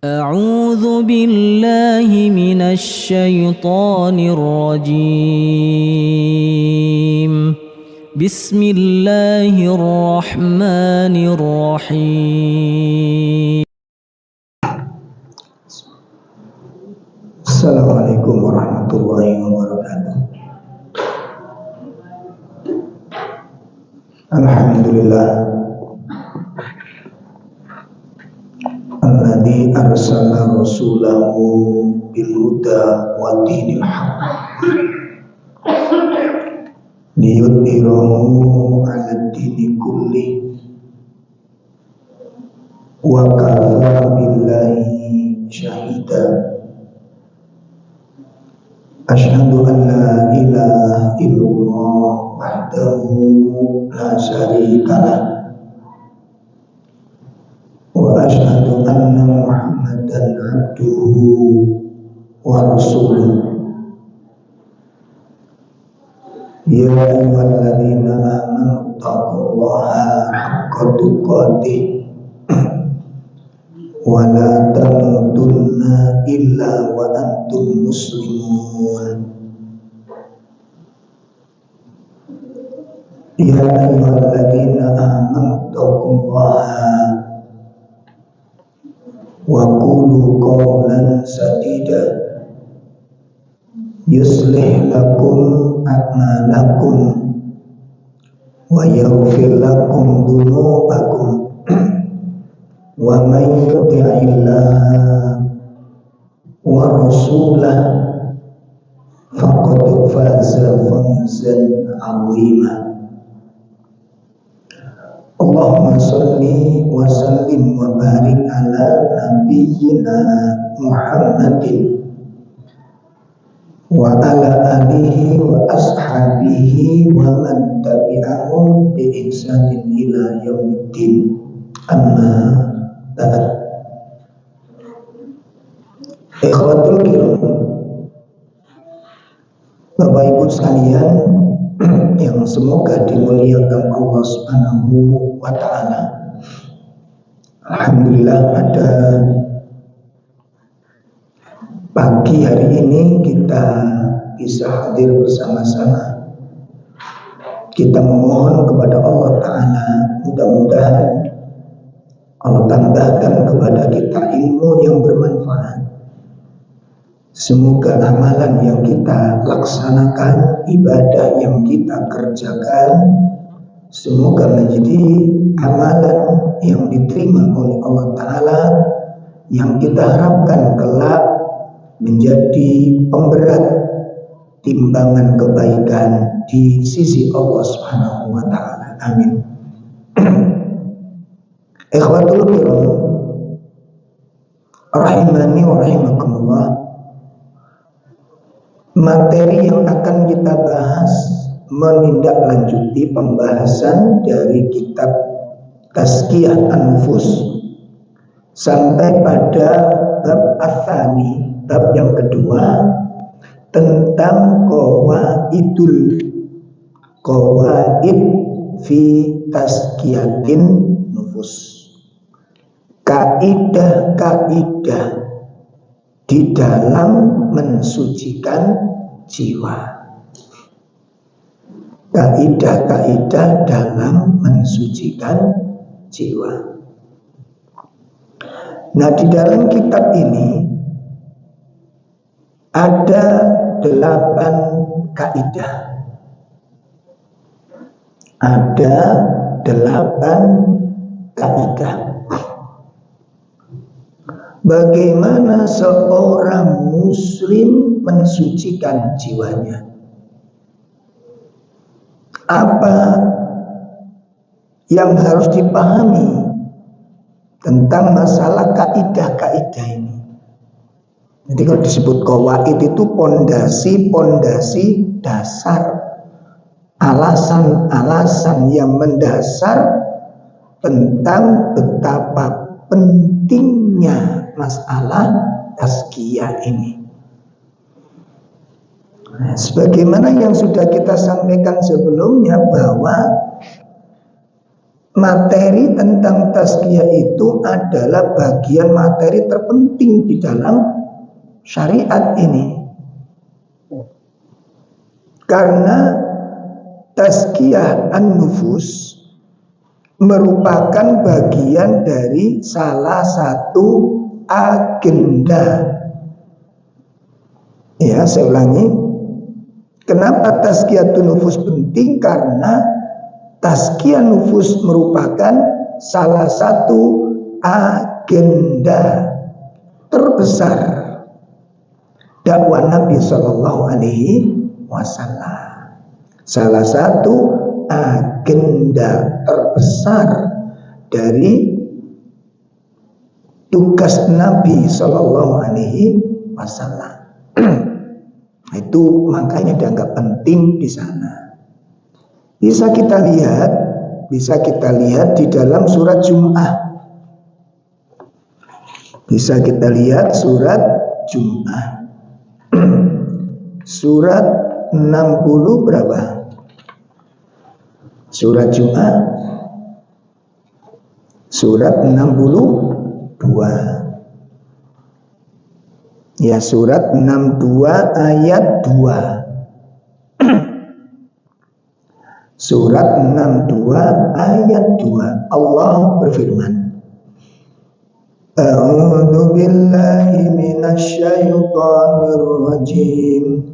أعوذ بالله من الشيطان الرجيم. بسم الله الرحمن الرحيم. Assalamualaikum warahmatullahi wabarakatuh. Alhamdulillah alladzi arsala rasulahu bil huda wa dinil haqq liyudhhirahu 'ala dini kulli wa kafa billahi syahida. Asyhadu an la ilaha illallah wahdahu la syarika lah wa asyhadu anna Muhammadan abduhu wa rasuluh. Ya ayyuhalladzina amanu taqullaha haqqa tuqatih wa la tamutunna illa wa antum muslimun. Ya ayyuhalladzina amanu taqullaha wa qulu qawlan sadida yuslih lakum a'malakum wa yaghfir lakum dhunubakum wa may yuti'illaha wa rasulahu faqad faza fawzan 'azima. Allahumma sholli wa sallim wa barik ala nabiyyina Muhammadin wa ala alihi wa ashabihi wa man tabi'ahum bi ihsanin ila yaumiddin. Amma ba'd. Ikhwatul kiram, Bapak Ibu sekalian yang semoga dimuliakan Allah Subhanahu wa taala. Alhamdulillah pada pagi hari ini kita bisa hadir bersama-sama. Kita memohon kepada Allah taala, mudah-mudahan Allah tambahkan kepada kita ilmu yang bermanfaat. Semoga amalan yang kita laksanakan, ibadah yang kita kerjakan, semoga menjadi amalan yang diterima oleh Allah Ta'ala, yang kita harapkan kelak menjadi pemberat timbangan kebaikan di sisi Allah Subhanahu wa Ta'ala. Amin. Ikhwatul kiram, rahimani wa rahimakumullah. Materi yang akan kita bahas menindaklanjuti pembahasan dari kitab Tazkiyah An-Nufus sampai pada bab Ats-Tsani, bab yang kedua tentang qawaid fi tazkiyatin nufus. Kaidah-kaidah di dalam mensucikan jiwa. Kaidah-kaidah dalam mensucikan jiwa. Nah, di dalam kitab ini ada 8 kaidah. Ada 8 kaidah. Bagaimana seorang muslim mensucikan jiwanya? Apa yang harus dipahami tentang masalah kaidah-kaidah ini? Jadi kalau disebut qawaid itu pondasi-pondasi dasar, alasan-alasan yang mendasar tentang betapa pentingnya masalah tazkiyah ini. Nah, sebagaimana yang sudah kita sampaikan sebelumnya bahwa materi tentang tazkiyah itu adalah bagian materi terpenting di dalam syariat ini. Karena tazkiyah an-nufus merupakan bagian dari salah satu agenda. Ya, saya ulangi. Kenapa tazkiyah nufus penting? Karena tazkiyah nufus merupakan salah satu agenda terbesar dakwah Nabi Shallallahu Alaihi Wasallam. Salah satu agenda terbesar dari tugas Nabi Shallallahu Alaihi Wasallam. Itu makanya dianggap penting di sana. Bisa kita lihat di dalam surat Jum'ah. Bisa kita lihat surat Jum'ah. Surat 60 berapa? Surat Jum'ah surat 62. Ya, surat 62 ayat 2. Surat 62 ayat 2. Allah berfirman, A'udzu billahi minasy syaithanir rajim.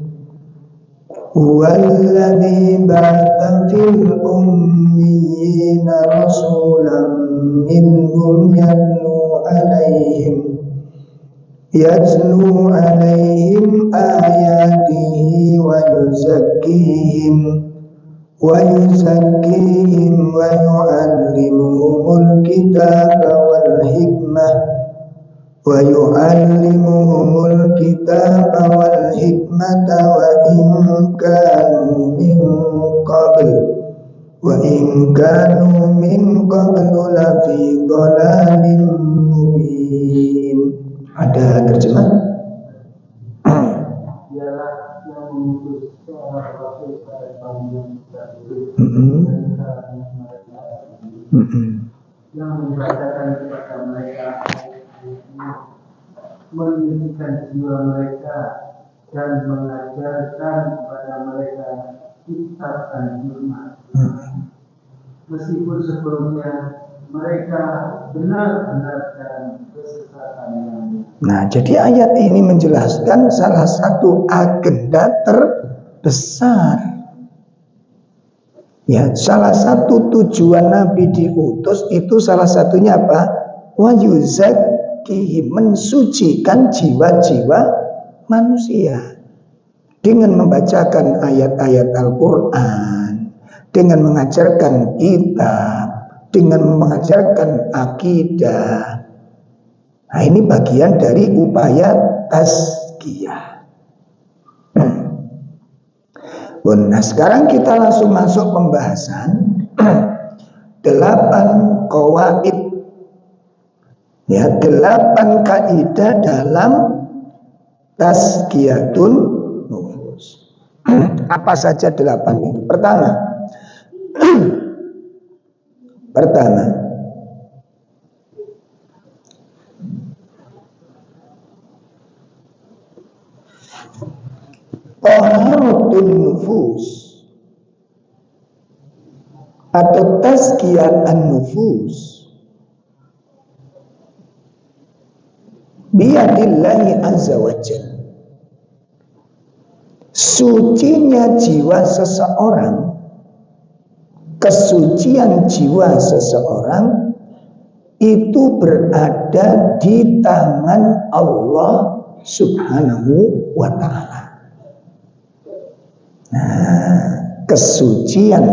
Huwallazi ba'atsa fil ummiyina rasulan minhum yatlu alaihim ayatihi wa yuzakkihim wa yu'allimuhumul kitaba wal hikmah wa in kanu min qablu lafi dhalalin mubin. Ada terjemah? Ialah yang mengutus seorang rasul pada kaum yang terdahulu yang membacakan kepada mereka menyucikan jiwa mereka dan mengajarkan kepada mereka kitab dan hikmah. Meskipun sebelumnya mereka benar-benar dalam kesesatan yang. Nah, jadi ayat ini menjelaskan salah satu agenda terbesar. Ya, salah satu tujuan Nabi diutus itu salah satunya apa? Wa yuzakkihim, mensucikan jiwa-jiwa manusia dengan membacakan ayat-ayat Al-Quran, dengan mengajarkan kitab, dengan mengajarkan akidah. Nah, ini bagian dari upaya tazkiyah. Nah, sekarang kita langsung masuk pembahasan 8 qawaid. Ya, 8 kaidah dalam tazkiyatun nufus. Apa saja 8 itu? Pertama, taharatun nufus atau tazkiyat an-nufus biyadillahi azza wa jalla. Sucinya jiwa seseorang, kesucian jiwa seseorang itu berada di tangan Allah Subhanahu wa ta'ala. Nah, kesucian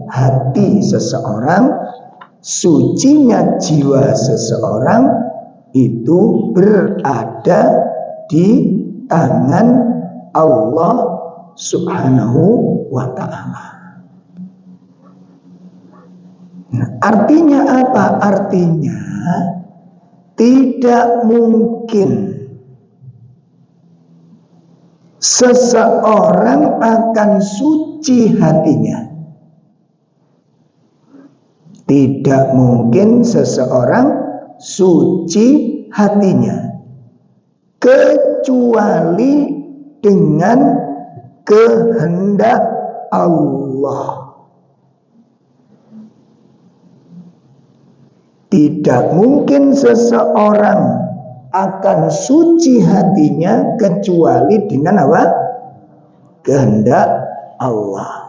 hati seseorang, sucinya jiwa seseorang itu berada di tangan Allah Subhanahu wa ta'ala. Nah, artinya apa? Artinya tidak mungkin seseorang akan suci hatinya Tidak mungkin seseorang suci hatinya kecuali dengan kehendak Allah. Tidak mungkin seseorang akan suci hatinya kecuali dengan apa? Kehendak Allah.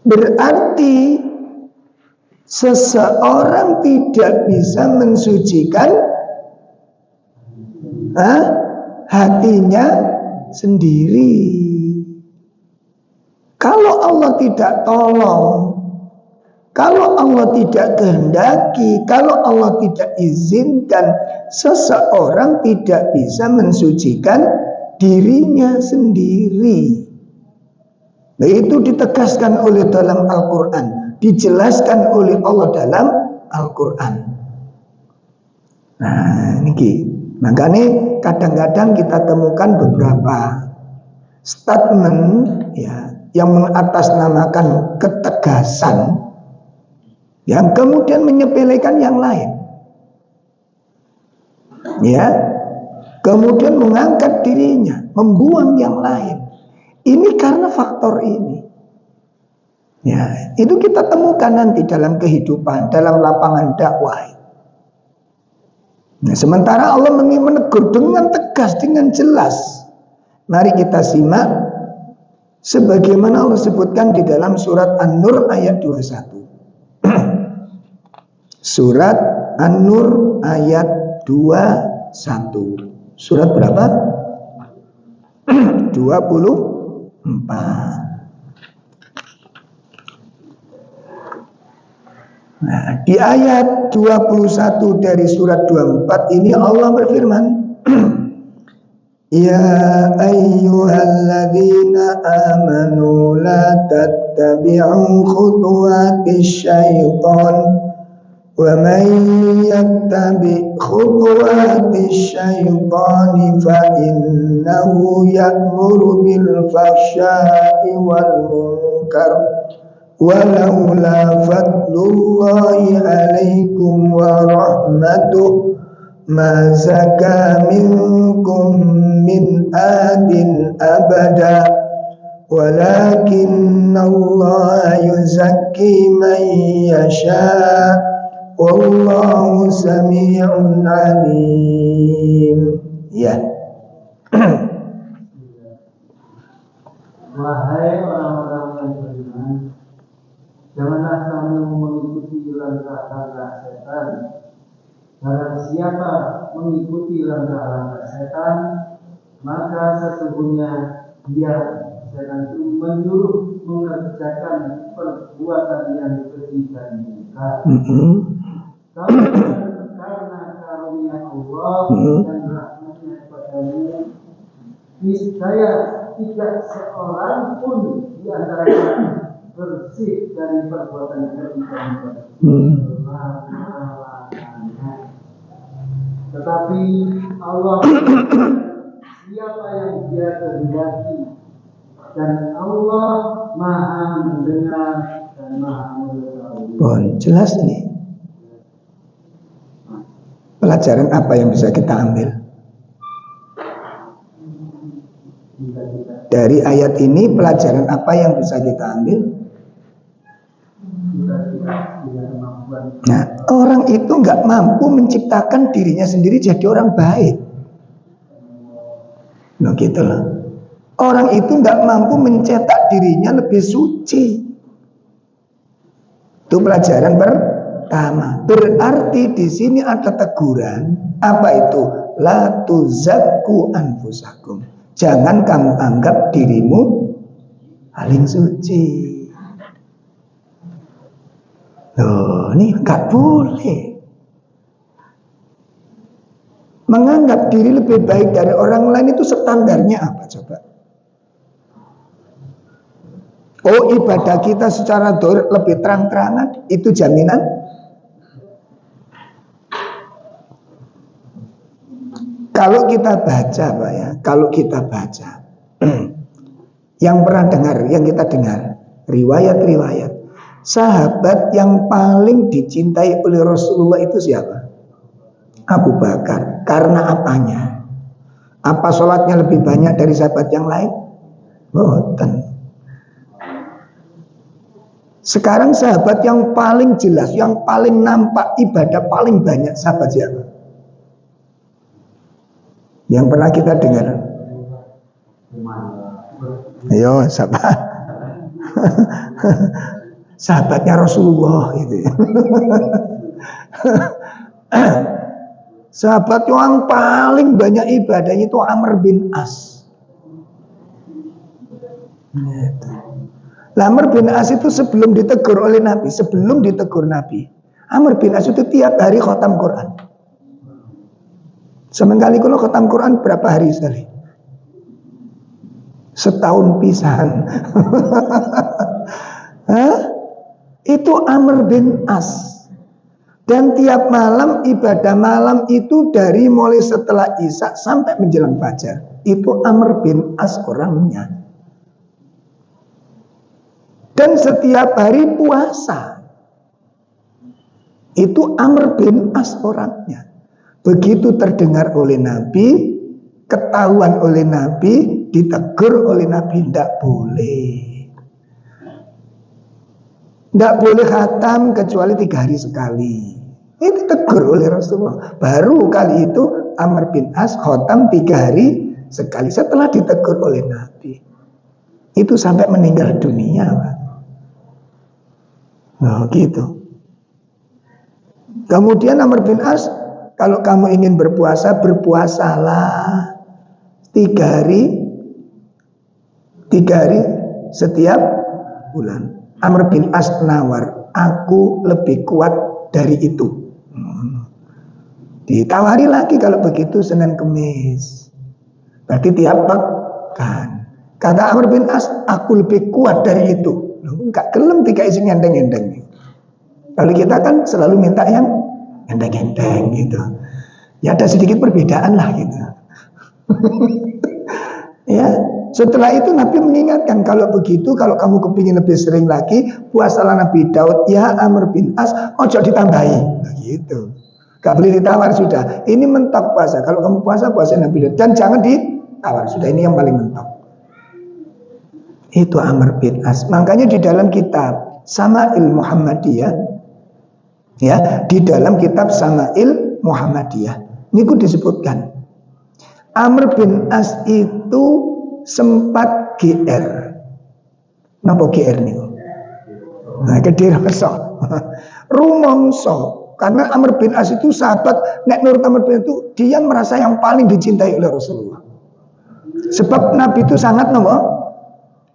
Berarti seseorang tidak bisa mensucikan hatinya sendiri. Kalau Allah tidak tolong, kalau Allah tidak kehendaki, kalau Allah tidak izinkan, seseorang tidak bisa mensucikan dirinya sendiri. Nah, itu ditegaskan oleh dalam Al-Quran, dijelaskan oleh Allah dalam Al-Quran. Nah, ini makanya kadang-kadang kita temukan beberapa statement ya yang mengatasnamakan ketegasan yang kemudian menyepelekan yang lain. Ya, kemudian mengangkat dirinya, membuang yang lain. Ini karena faktor ini. Ya, itu kita temukan nanti dalam kehidupan, dalam lapangan dakwah. Nah, sementara Allah menegur dengan tegas, dengan jelas. Mari kita simak sebagaimana Allah sebutkan di dalam surat An-Nur ayat 21. Surat An-Nur ayat 21. Surat berapa? 24. Nah, di ayat 21 dari surat 24 ini Allah berfirman, Ya ayyuhalladzina amanu la tattabi'u khutuwatis syaitan wa man yattabi' khutuwatis syaitani fa innahu ya'muru bil fahsya'i wal munkar walaula fadlullahi alaikum wa rahmatuh ma zaka minkum min adin abada walakinnallaha yuzakki man yasha wallahu sami'un alim. Ya. Wahai orang-orang yang beriman, janganlah kamu mengikuti langkah-langkah setan. Barang siapa mengikuti langkah-langkah setan, maka sesungguhnya dia setan itu menyuruh mengerjakan perbuatan yang keji dan munkar. Karena karunia Allah dan rahmatnya kepadamu, niscaya tidak seorang pun di antara kalian bersih dari perbuatan keji dan munkar. Tetapi Allah siapa yang dia kehendaki, dan Allah maha mendengar dan maha mengetahui. Jelas nih. Pelajaran apa yang bisa kita ambil dari ayat ini? Pelajaran apa yang bisa kita ambil? Nah, orang itu nggak mampu menciptakan dirinya sendiri jadi orang baik. Nah, gitu loh. Orang itu nggak mampu mencetak dirinya lebih suci. Itu pelajaran pertama. Berarti di sini ada teguran. Apa itu? La tuzakku anfusakum. Jangan kamu anggap dirimu paling suci. Loh, ini gak boleh. Menganggap diri lebih baik dari orang lain itu standarnya apa coba? Oh, ibadah kita secara dohir lebih terang-terangan, itu jaminan? Kalau kita baca Pak ya, kalau kita baca yang pernah dengar, yang kita dengar riwayat-riwayat Sahabat yang paling dicintai oleh Rasulullah itu siapa? Abu Bakar. Karena apanya? Apa sholatnya lebih banyak dari sahabat yang lain? Boten. Sekarang sahabat yang paling jelas, yang paling nampak ibadah paling banyak sahabat siapa? Yang pernah kita dengar? Ayo, sahabat. Sahabatnya Rasulullah itu. Sahabat yang paling banyak ibadahnya itu Amr bin As. Amr bin As itu sebelum ditegur oleh Nabi, Amr bin As itu tiap hari khatam Quran. Sementara kalau khatam Quran berapa hari sekali? Setahun pisan. Itu Amr bin As. Dan tiap malam ibadah malam itu dari mulai setelah Isya sampai menjelang fajar. Itu Amr bin As orangnya. Dan setiap hari puasa. Itu Amr bin As orangnya. Begitu terdengar oleh Nabi, ketahuan oleh Nabi, ditegur oleh Nabi, tidak boleh. Tidak boleh khatam kecuali 3 hari sekali. Itu ditegur oleh Rasulullah. Baru kali itu Amr bin As khatam 3 hari sekali setelah ditegur oleh Nabi. Itu sampai meninggal dunia, Pak. Nah, gitu. Kemudian Amr bin As, kalau kamu ingin berpuasa, berpuasalah 3 hari setiap bulan. Amr bin As nawar, aku lebih kuat dari itu. Ditawari lagi kalau begitu Senin Kemis. Berarti tiap pekan. Kata Amr bin As, aku lebih kuat dari itu. Enggak gelem 3 isi enteng-enteng. Kalau kita kan selalu minta yang enteng-enteng gitu. Ya ada sedikit perbedaan lah gitu. Ya, setelah itu Nabi mengingatkan, kalau begitu, kalau kamu kepingin lebih sering lagi, puasalah Nabi Daud, ya Amr bin As, ojo ditambahi. Nah, gitu. Gak boleh ditawar sudah. Ini mentok puasa. Kalau kamu puasa Nabi Daud. Dan jangan ditawar. Sudah, ini yang paling mentok. Itu Amr bin As. Makanya di dalam kitab Sama'il Muhammadiyah, ya, di dalam kitab Sama'il Muhammadiyah, ini disebutkan Amr bin As itu sempat GR. Napa GR nih? Nah, kedir besok. Rumongso. Karena Amr bin As itu sahabat, nek menurut Amr bin As itu dia merasa yang paling dicintai oleh Rasulullah. Sebab Nabi itu sangat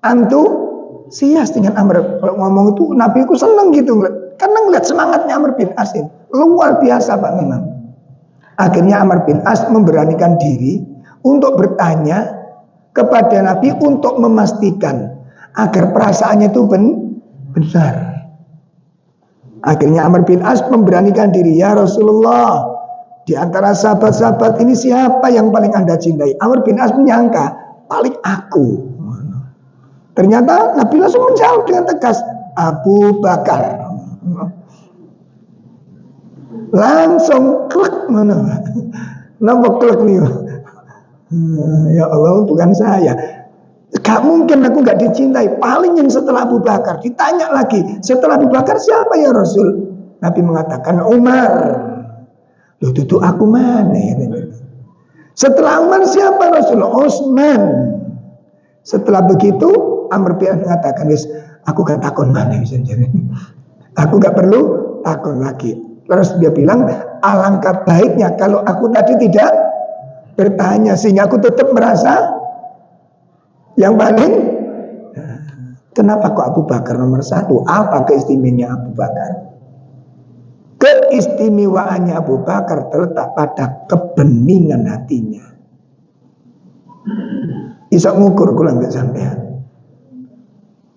antusias dengan Amr. Kalau ngomong itu Nabi itu senang gitu. Karena ngeliat semangatnya Amr bin As ini. Luar biasa Pak memang. Akhirnya Amr bin As memberanikan diri untuk bertanya kepada Nabi untuk memastikan agar perasaannya itu benar. Akhirnya Amr bin As memberanikan diri, ya Rasulullah, di antara sahabat-sahabat ini siapa yang paling Anda cintai? Amr bin As menyangka paling aku. Ternyata Nabi langsung menjawab dengan tegas, Abu Bakar. Langsung klek mana? Napa klek nih? Ya Allah, bukan saya. Gak mungkin aku gak dicintai. Paling yang setelah Abu Bakar. Ditanya lagi, setelah Abu Bakar siapa ya Rasul? Nabi mengatakan Umar. Loh, itu aku mana? Setelah Umar siapa Rasul? Utsman. Setelah begitu Amr bin As mengatakan, wis, aku gak takon mana bisa jadi. Aku gak perlu takon lagi. Terus dia bilang, alangkah baiknya kalau aku tadi tidak bertanya, sehingga aku tetap merasa yang paling. Kenapa kok Abu Bakar nomor 1? Apa keistimewaannya Abu Bakar? Keistimewaannya Abu Bakar terletak pada kebeningan hatinya. Isak ngukur kula mbek sampean.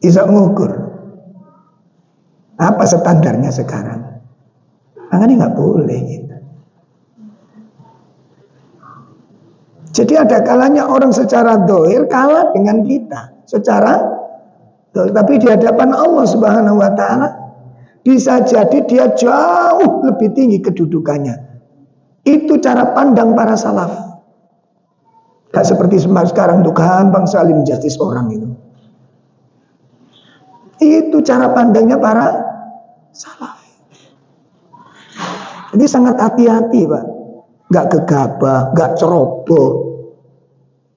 Isak ngukur. Apa standarnya sekarang? Makanya nggak boleh gitu. Jadi ada kalanya orang secara dohir kalah dengan kita secara dohir, tapi di hadapan Allah Subhanahu Wa Taala Bisa jadi dia jauh lebih tinggi kedudukannya. Itu cara pandang para salaf. Gak seperti sekarang tuh gampang sekali menjudge orang itu. Itu cara pandangnya para salaf. Jadi sangat hati-hati Pak. Gak gegabah, gak ceroboh.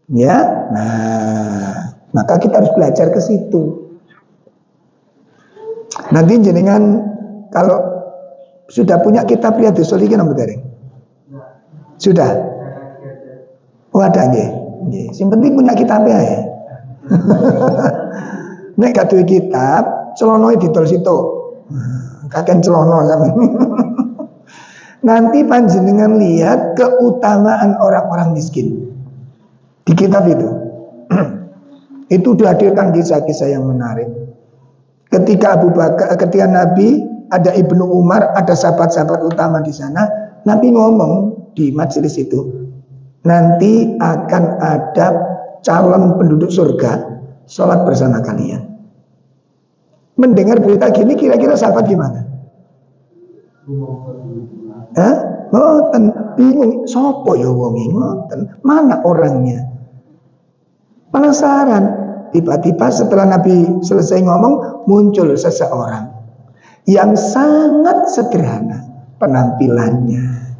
Ya, nah maka kita harus belajar ke situ. Nanti jenengan kalau sudah punya kitab Riyadhus Shalihin apa dereng? Sudah. Oh ada nggih. Nggih, sing penting punya kitabnya ya. Nek gak duwe kitab, celonoe didol situ. Kakek celono sampeyan. Nanti panjenengan lihat keutamaan orang-orang miskin di kitab itu. Itu dihadirkan kisah-kisah yang menarik. Ketika ketika Nabi, ada Ibnu Umar, ada sahabat-sahabat utama di sana, Nabi ngomong di majelis itu, nanti akan ada calon penduduk surga sholat bersama kalian. Mendengar berita gini, kira-kira sahabat gimana? Ngoten, bingung, sopo ya wongi ngoten, mana orangnya? Penasaran. Tiba-tiba setelah Nabi selesai ngomong, muncul seseorang yang sangat sederhana penampilannya,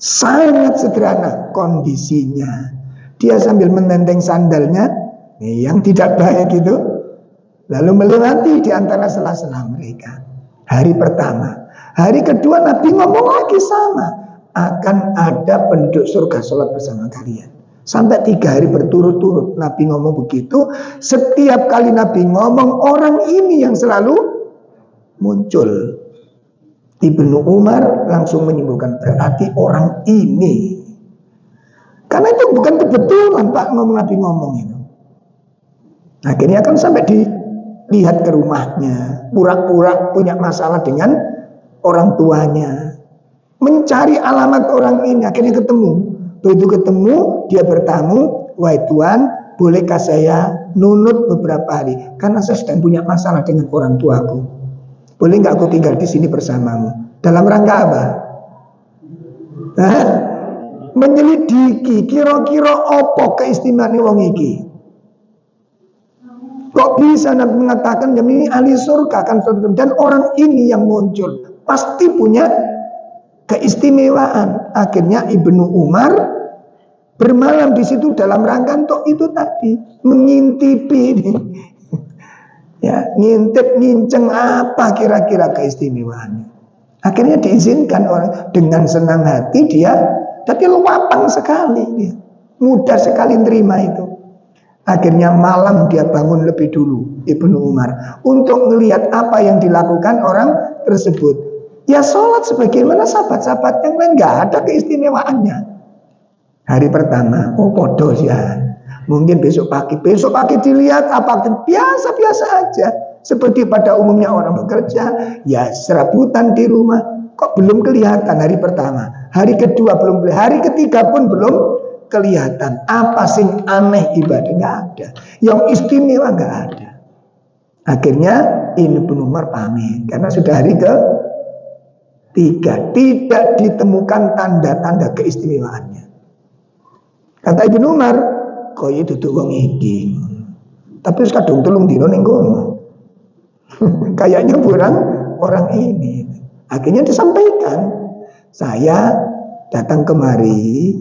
sangat sederhana kondisinya. Dia sambil menenteng sandalnya yang tidak baik itu, lalu melewati di antara sela-sela mereka. Hari pertama, hari kedua Nabi ngomong lagi sama, akan ada penduduk surga sholat bersama kalian. Sampai 3 hari berturut-turut Nabi ngomong begitu. Setiap kali Nabi ngomong, orang ini yang selalu muncul. Ibnu Umar langsung menyimpulkan, berarti orang ini. Karena itu bukan kebetulan Pak ngomong Nabi ngomong itu. Akhirnya kan sampai dilihat ke rumahnya, pura-pura punya masalah dengan orang tuanya, mencari alamat orang ini. Akhirnya ketemu. Begitu ketemu, dia bertamu, wahai Tuhan, bolehkah saya nunut beberapa hari? Karena saya sedang punya masalah dengan orang tuaku. Boleh nggak aku tinggal di sini bersamamu? Dalam rangka apa? Menyelidiki kira-kira apa keistimewaan wong iki. Kok bisa Nabi mengatakan ini ahli surga kan, dan orang ini yang muncul pasti punya keistimewaan. Akhirnya Ibnu Umar bermalam di situ dalam rangka untuk itu tadi, mengintipi ya, ngintip nginceng apa kira-kira keistimewaannya. Akhirnya diizinkan orang dengan senang hati dia, tapi luapan sekali dia, mudah sekali terima itu. Akhirnya malam dia bangun lebih dulu Ibnu Umar untuk melihat apa yang dilakukan orang tersebut. Ya sholat sebagaimana sahabat-sahabat yang lain, gak ada keistimewaannya. Hari pertama, oh podo ya. Mungkin besok pagi dilihat apa biasa-biasa aja. Seperti pada umumnya orang bekerja, ya serabutan di rumah. Kok belum kelihatan hari pertama, hari kedua belum kelihatan, hari ketiga pun belum kelihatan. Apa sing aneh ibadah, gak ada. Yang istimewa gak ada. Akhirnya Ibnu Umar pamit karena sudah hari ketiga, tidak ditemukan tanda-tanda keistimewaannya. Kata Ibnu Umar, koyo duduk wong iki. Tapi kadung telung dino ning kono. Kayaknya kurang orang ini. Akhirnya disampaikan, saya datang kemari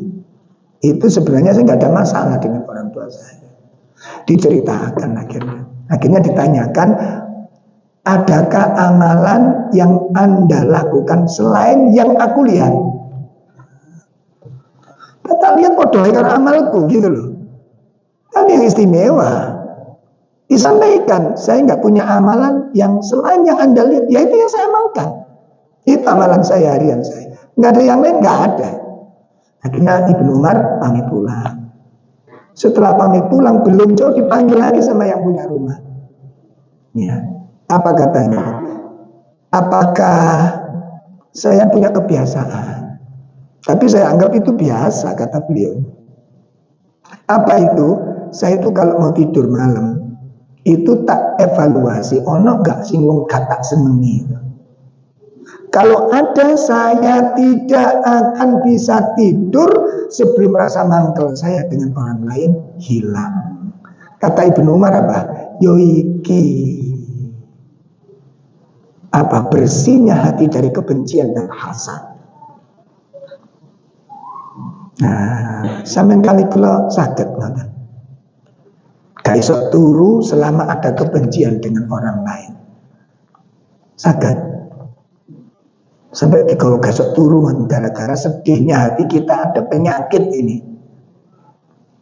itu sebenarnya saya nggak ada masalah dengan orang tua saya. Diceritakan akhirnya ditanyakan, adakah amalan yang Anda lakukan selain yang aku lihat? Kita lihat podo karo amalku gitu loh. Kan yang istimewa. Disampaikan, saya nggak punya amalan yang selain yang Anda lihat, ya itu yang saya amalkan. Itu amalan saya, harian saya. Nggak ada yang lain, nggak ada. Akhirnya Ibnu Umar pamit pulang. Setelah pamit pulang, belum jauh dipanggil lagi sama yang punya rumah. Ya, apa katanya? Apakah saya punya kebiasaan? Tapi saya anggap itu biasa, kata beliau. Apa itu? Saya itu kalau mau tidur malam, itu tak evaluasi, ono gak sing wong gak tak senengi. Kalau ada saya tidak akan bisa tidur sebelum rasa mangkel saya dengan orang lain hilang. Kata Ibnu Umar apa? Yoiki apa bersihnya hati dari kebencian dan hasad. Nah, sampeyan kali kula saged ngoten. Gak iso turu selama ada kebencian dengan orang lain. Saged. Sampai kalau gak iso turu gara-gara sedihnya hati kita ada penyakit ini.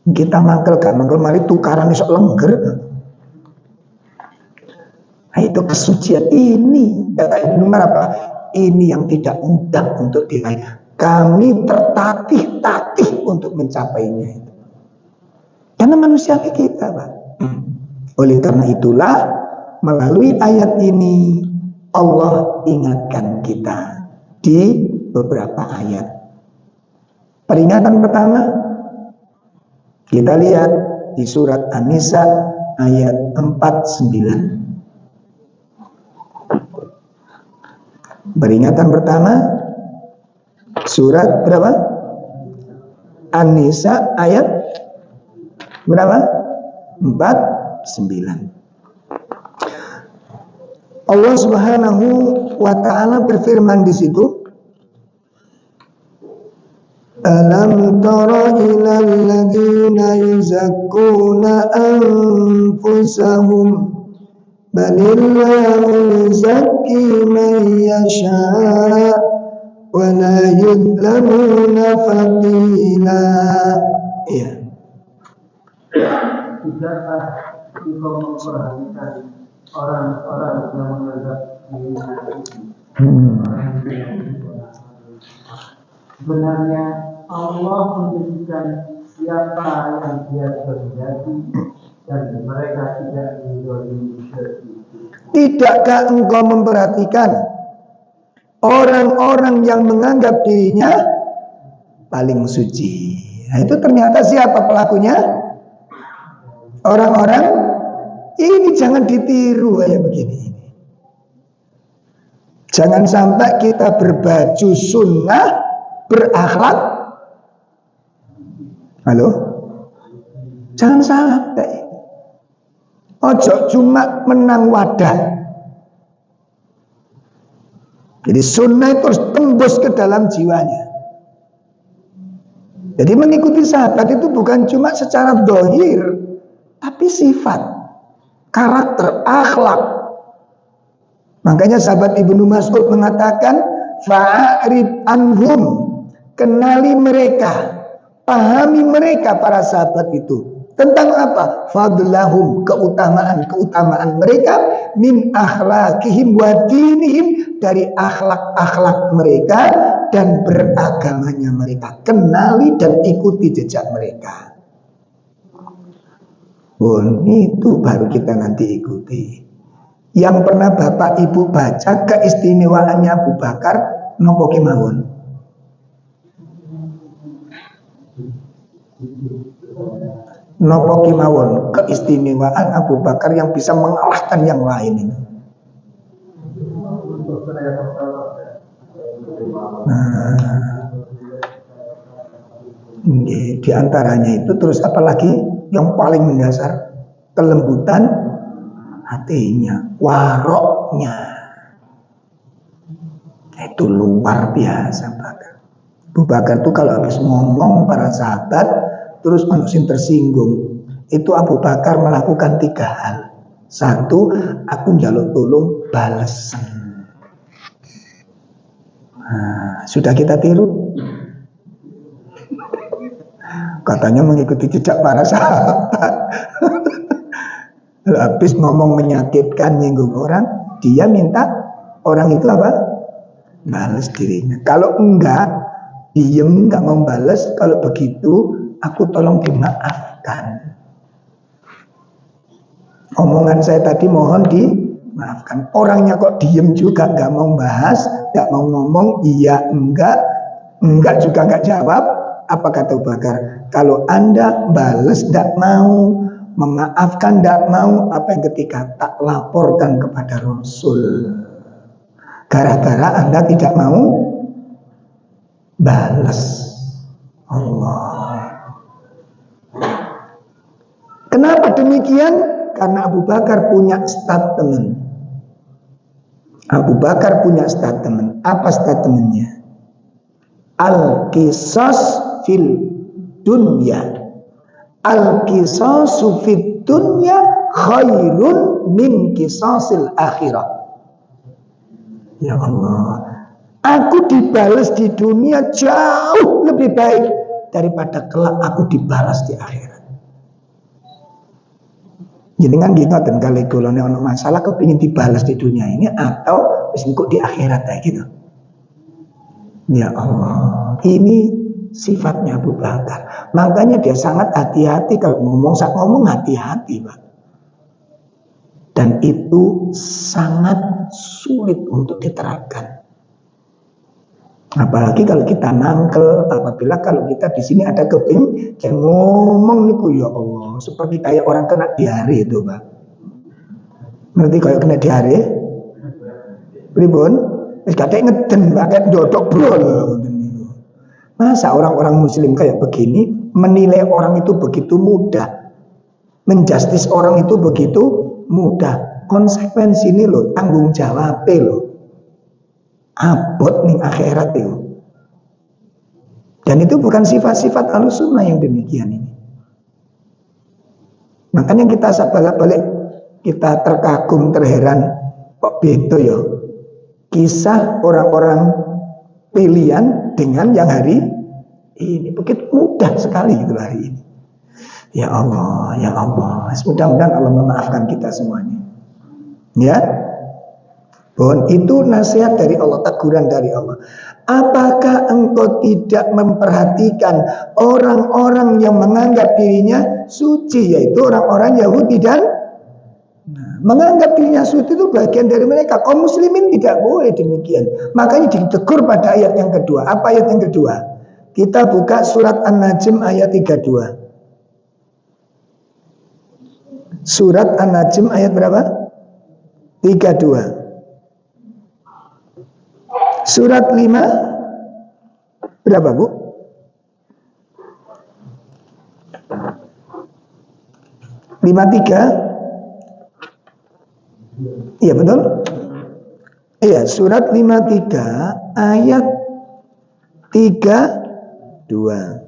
Kita mangkel gak mangkel mari tukaran iso lengger. Nah, itu kesucian ini. Kata Ibnu Umar apa? Ini yang tidak mudah untuk diraih. Kami tertatih-tatih untuk mencapainya itu. Karena manusia kita, Pak. Oleh karena itulah melalui ayat ini Allah ingatkan kita di beberapa ayat. Peringatan pertama kita lihat di surat An-Nisa ayat 49. Peringatan pertama surat berapa? An-Nisa ayat berapa? 49. Allah Subhanahu wa taala berfirman di situ, Alam tara ilal ladzina yuzakkuna anfusahum balillahu yuzakki man yasha wa la yudlamuna fatila. Ya. Tidakkah engkau memperhatikan orang-orang yang menganggap dirinya sebenarnya Allah menjadikan siapa yang dia terjadi dan mereka tidak mendolimi seperti itu. Tidakkah engkau memperhatikan orang-orang yang menganggap dirinya paling suci? Nah, itu ternyata siapa pelakunya? Orang-orang ini jangan ditiru kayak begini. Jangan sampai kita berbaju sunnah, berakhlak. Halo? Jangan sampai. Ojo cuma menang wadah. Jadi sunnah itu harus tembus ke dalam jiwanya. Jadi mengikuti sahabat itu bukan cuma secara zahir, tapi sifat, karakter, akhlak. Makanya sahabat Ibnu Mas'ud mengatakan, fa'arid anhum, kenali mereka, pahami mereka para sahabat itu. Tentang apa? Fadlahum, keutamaan mereka, min akhlaqihim wa dinihim, dari akhlak-akhlak mereka dan beragamanya mereka. Kenali dan ikuti jejak mereka. Itu baru kita nanti ikuti. Yang pernah Bapak Ibu baca keistimewaannya Abu Bakar nopo kemawon? Nopo kemawon keistimewaan Abu Bakar yang bisa mengalahkan yang lain ini. Di antaranya itu terus apalagi yang paling mendasar kelembutan hatinya, waroknya. Itu luar biasa Bakar. Abu Bakar itu kalau habis ngomong para sahabat terus manusia tersinggung, itu Abu Bakar melakukan 3 hal. 1, aku njaluk tolong balesan. Nah, sudah kita tiru. Katanya mengikuti jejak para sahabat. Habis ngomong menyakitkan, nyinggung orang, dia minta orang itu apa? Balas dirinya. Kalau enggak, diem enggak mau balas. Kalau begitu, aku tolong dimaafkan. Omongan saya tadi mohon dimaafkan. Orangnya kok diem juga, enggak mau bahas, enggak mau ngomong, iya enggak juga enggak jawab. Apa kata Abu Bakar? Kalau Anda balas enggak mau, memaafkan tidak mau, apa yang ketika tak laporkan kepada Rasul. Gara-gara Anda tidak mau balas. Allah. Kenapa demikian? Karena Abu Bakar punya statement. Abu Bakar punya statement. Apa statementnya? Al-qisas fil dunya. Al-qisasu fid dunya khairun min qisasil akhirah. Ya Allah, aku dibalas di dunia jauh lebih baik daripada kelak aku dibalas di akhirat. Jadi kan gitu, dan kalau golongan ono masalah kepingin dibalas di dunia ini atau wis engko di akhirat kayak gitu. Ya Allah, ini sifatnya Abu Bakar. Makanya dia sangat hati-hati kalau ngomong hati-hati, Pak. Dan itu sangat sulit untuk diterapkan. Apalagi kalau kita nangkel, apabila kalau kita di sini ada keping, yang ngomong niku ya Allah, seperti kayak orang kena diare itu, Pak. Ngerti kayak kena diare? Pripun? Wis kadek ngeden, pakai dodok brol. Masa orang-orang muslim kayak begini menilai orang itu begitu mudah, menjustis orang itu begitu mudah. Konsekuensi ini loh, tanggung jawab loh, abot nih akhirat itu. Dan itu bukan sifat-sifat Ahlussunnah yang demikian ini. Makanya kita balik kita terkagum, terheran, kok beda ya kisah orang-orang pilihan dengan yang hari ini. Begitu mudah sekali itu hari ini. Ya Allah, ya Allah. Mudah-mudahan Allah memaafkan kita semuanya. Ya. Bon, itu nasihat dari Allah, teguran dari Allah. Apakah engkau tidak memperhatikan orang-orang yang menganggap dirinya suci, yaitu orang-orang Yahudi dan menganggap dirinya suci itu bagian dari mereka. Kaum muslimin tidak boleh demikian. Makanya ditegur pada ayat yang kedua. Apa ayat yang kedua? Kita buka surat An-Najm ayat 32. Surat An-Najm ayat berapa? 32. Surat 5 berapa, Bu? Lima tiga. Iya betul? Iya, surat 53 ayat 32.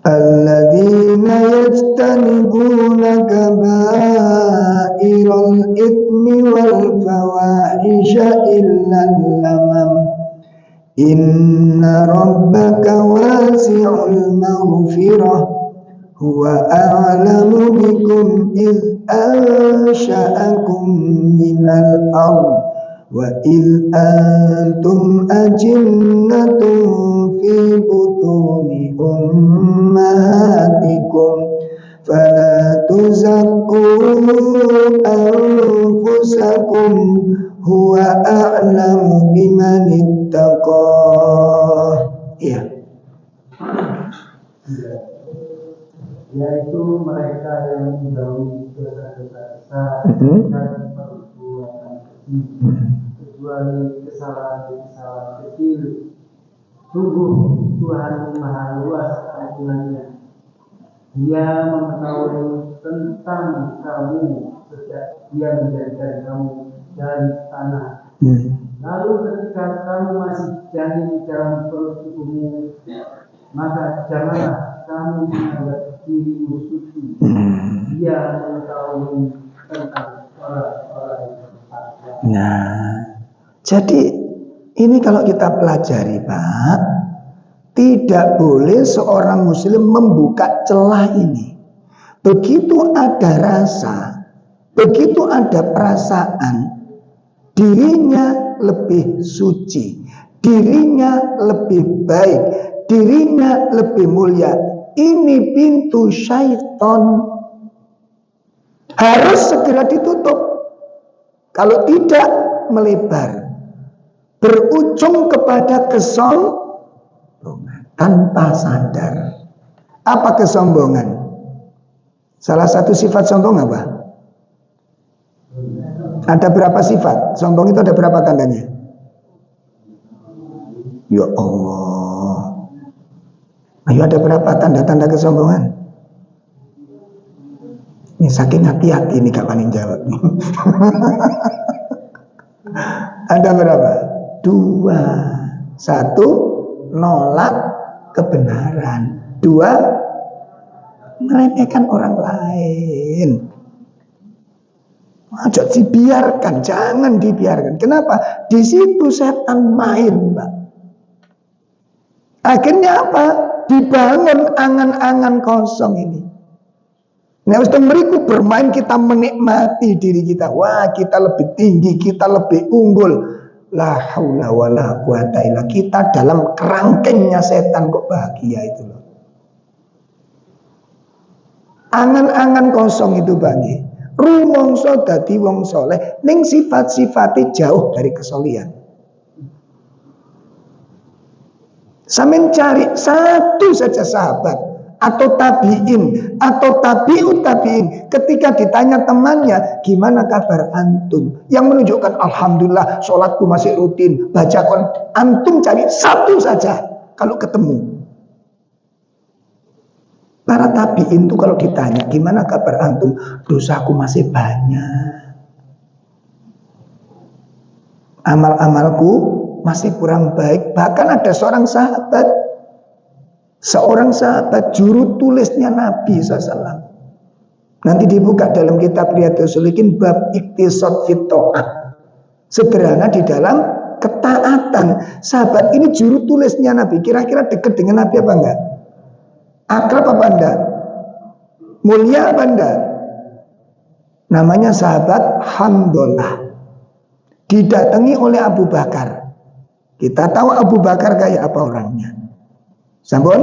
Alladzina yajtanibuna kabairal itsmi wal fawahisha illal lamam inna rabbaka wasi'ul maghfirah huwa a'lamu bikum iz ansha'akum minal ardh wa iz antum ajinnatun fi butuni ummahatikum fala tuzakku anfusakum huwa a'lamu biman ittaqa. Iya. Yaitu mereka yang menjauhi dosa-dosa besar dan perbuatan keji, kecuali kesalahan-kesalahan kecil. Sungguh Tuhan Maha Luas ampunannya. Dia mengetahui tentang kamu sejak Dia menjadikan kamu dari tanah. Lalu ketika kamu masih janin dalam perut ibumu, maka janganlah kamu menganggap dirimu suci. Dia mengetahui tentang orang-orang yang bertakwa. Nah, jadi ini kalau kita pelajari, Pak, tidak boleh seorang muslim membuka celah ini. Begitu ada rasa, begitu ada perasaan, dirinya lebih suci, dirinya lebih baik, dirinya lebih mulia. Ini pintu syaitan, harus segera ditutup. Kalau tidak, melebar, berujung kepada kesombongan tanpa sadar. Apa kesombongan? Salah satu sifat sombong apa? Ada berapa sifat? Sombong itu ada berapa tandanya? Ya Allah. Ayo, ada berapa tanda-tanda kesombongan? Ini saking hati-hati nih gak paling jawab nih. Ada berapa? 2. 1, nolak kebenaran. 2, meremehkan orang lain. Ajak dibiarkan, jangan dibiarkan. Kenapa? Di situ setan main, Pak. Akhirnya apa? Dibangun angan-angan kosong ini. Nah, Ustaz beriku bermain, kita menikmati diri kita. Wah, kita lebih tinggi, kita lebih unggul. La haula wala quwata illa. Kita dalam kerangkengnya setan kok bahagia itu loh. Angan-angan kosong itu bagi rumongso dadi wong soleh ning sifat-sifatnya jauh dari kesolian. Sampeyan cari satu saja sahabat atau tabi'in atau tabi'ut tabi'in, ketika ditanya temannya, gimana kabar antum, yang menunjukkan alhamdulillah sholatku masih rutin, baca Quran, antum cari satu saja kalau ketemu. Para tabi'in itu kalau ditanya gimana kabar antum, dosaku masih banyak, amal-amalku masih kurang baik. Bahkan ada seorang sahabat juru tulisnya Nabi SAW. Nanti dibuka dalam kitab Riyadhus Shalihin bab iktisad fit ta'ah, sederhana di dalam ketaatan. Sahabat ini juru tulisnya Nabi. Kira-kira dekat dengan Nabi apa enggak? Akrab apa enggak? Mulia apa enggak? Namanya sahabat Handolah. Didatangi oleh Abu Bakar. Kita tahu Abu Bakar kayak apa orangnya. Sampun?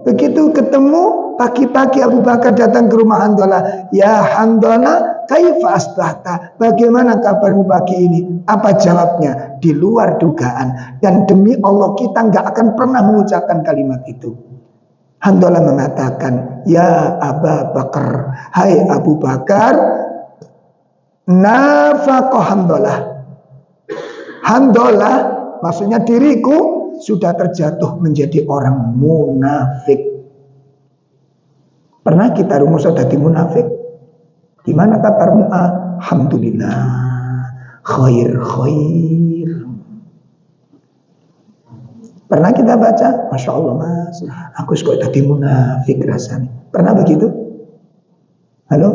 Begitu ketemu pagi-pagi Abu Bakar datang ke rumah Handolah. Ya Handolah, kaifa asbahta? Bagaimana kabarmu pagi ini? Apa jawabnya? Di luar dugaan. Dan demi Allah kita nggak akan pernah mengucapkan kalimat itu. Handolah mengatakan, ya Abu Bakar, hai Abu Bakar, nafaqah Handolah. Handolah maksudnya diriku sudah terjatuh menjadi orang munafik. Pernah kita rumus jadi munafik? Gimana kabarmu? Alhamdulillah, khair. Pernah kita baca, Masya Allah mas, aku suka jadi munafik rasanya. Pernah begitu? Halo?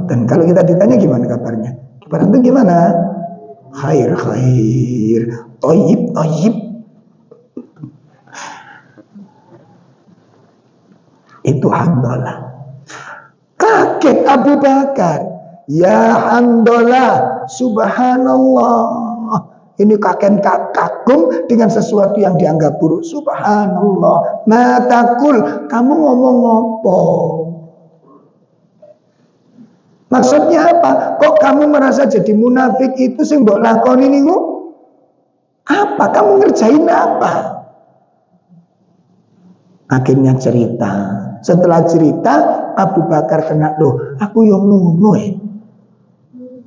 Dan kalau kita ditanya gimana kabarnya? Kabar itu gimana? Khair, toyib. Itu Handolah. Kaget Abu Bakar. Ya Handolah, subhanallah. Ini kakek kagum dengan sesuatu yang dianggap buruk. Subhanallah. Matakul, kamu ngomong apa? Maksudnya apa? Kok kamu merasa jadi munafik itu sing mbok lakoni niku? Apa? Kamu ngerjain apa? Akhirnya cerita. Setelah cerita, Abu Bakar kena, loh, aku yang ngono.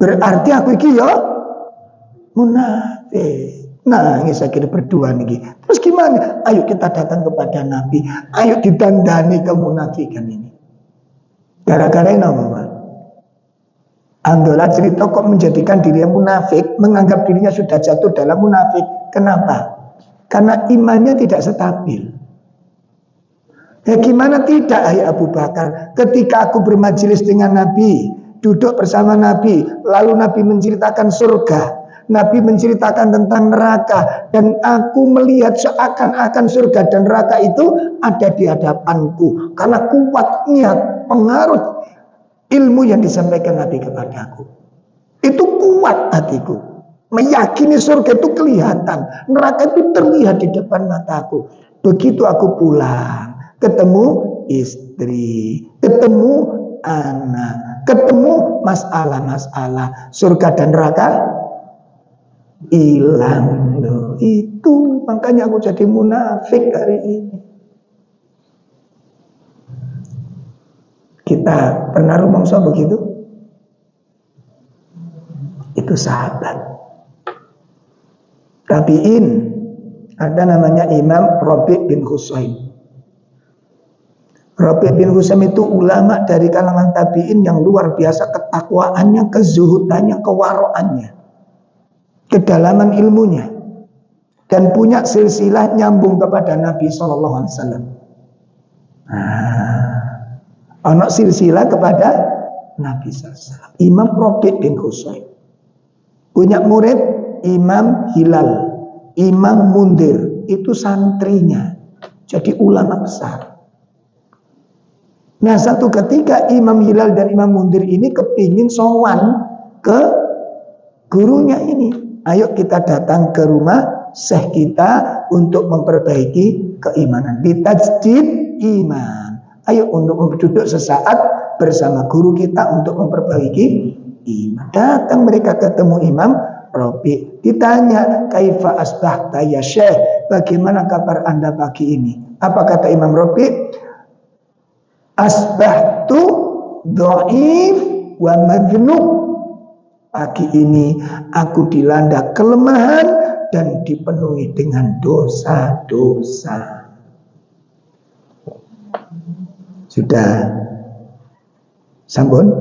Berarti aku iki ya munafik. Nah, ini saya kira berdua nih. Terus gimana? Ayo kita datang kepada Nabi. Ayo ditandani kemunafikan ini. Gara-gara ini apa? Handolah cerita kok menjadikan dirinya munafik, menganggap dirinya sudah jatuh dalam munafik. Kenapa? Karena imannya tidak stabil. Ya gimana tidak, hai Abu Bakar? Ketika aku bermajelis dengan Nabi, duduk bersama Nabi, lalu Nabi menceritakan surga, Nabi menceritakan tentang neraka, dan aku melihat seakan-akan surga dan neraka itu ada di hadapanku. Karena kuatnya pengaruh ilmu yang disampaikan Nabi kepadaku. Itu kuat hatiku. Meyakini surga itu kelihatan, neraka itu terlihat di depan mataku. Begitu aku pulang, ketemu istri, ketemu anak, ketemu masalah-masalah, surga dan neraka hilang loh. Itu makanya aku jadi munafik hari ini. Kita pernah rumongso begitu? Itu sahabat. Tabi'in, ada namanya Imam Rabi' bin Husain. Rabi' bin Husain itu ulama dari kalangan tabi'in yang luar biasa ketakwaannya, kezuhudannya, kewaroannya, kedalaman ilmunya, dan punya silsilah nyambung kepada Nabi SAW. Ono silsilah kepada Nabi SAW. Imam Rabi' bin Husain punya murid Imam Hilal, Imam Mundir, itu santrinya, jadi ulama besar. Nah, satu ketika Imam Hilal dan Imam Mundir ini kepingin sowan ke gurunya ini. Ayo kita datang ke rumah syekh kita untuk memperbaiki keimanan. Ditajdid iman. Ayo untuk duduk sesaat bersama guru kita untuk memperbaiki iman. Datang mereka ketemu Imam Rabi. Ditanya, kaifa asbahta ya syekh? Bagaimana kabar anda pagi ini? Apa kata Imam Rabi? Asbahtu dhaif wa madhnub. Pagi ini aku dilanda kelemahan dan dipenuhi dengan dosa-dosa. Sudah sampun?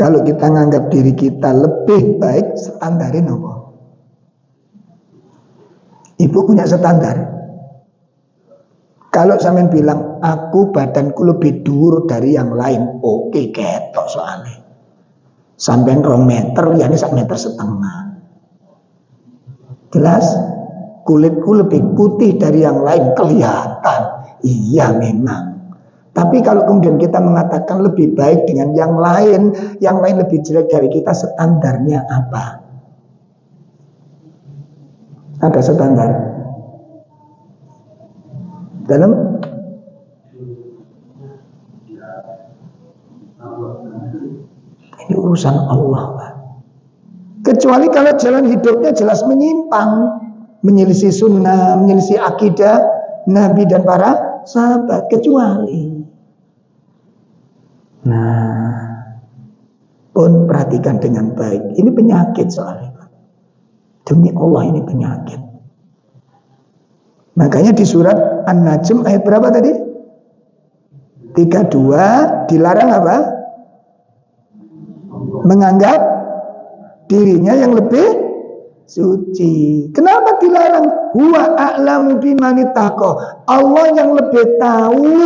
Kalau kita nganggap diri kita lebih baik, standarin apa? Ibu punya standar. Kalau sampean bilang aku badanku lebih dhuwur dari yang lain, oke, ketok soalnya. Sampean 2 meter, ya ini 1,5 meter. Jelas? Kulitku lebih putih dari yang lain, kelihatan. Iya memang. Tapi kalau kemudian kita mengatakan lebih baik dengan yang lain lebih jelek dari kita, standarnya apa? Ada standar dalam ini urusan Allah, Pak. Kecuali kalau jalan hidupnya jelas menyimpang, menyelisih sunnah, menyelisih akidah Nabi dan para sahabat, kecuali. Nah, pun perhatikan dengan baik. Ini penyakit soalnya, Pak. Demi Allah ini penyakit. Makanya di surat An-Najm ayat berapa tadi? 32 dilarang apa? Menganggap dirinya yang lebih suci. Kenapa dilarang? Huwa a'lamu bimani taqwa. Allah yang lebih tahu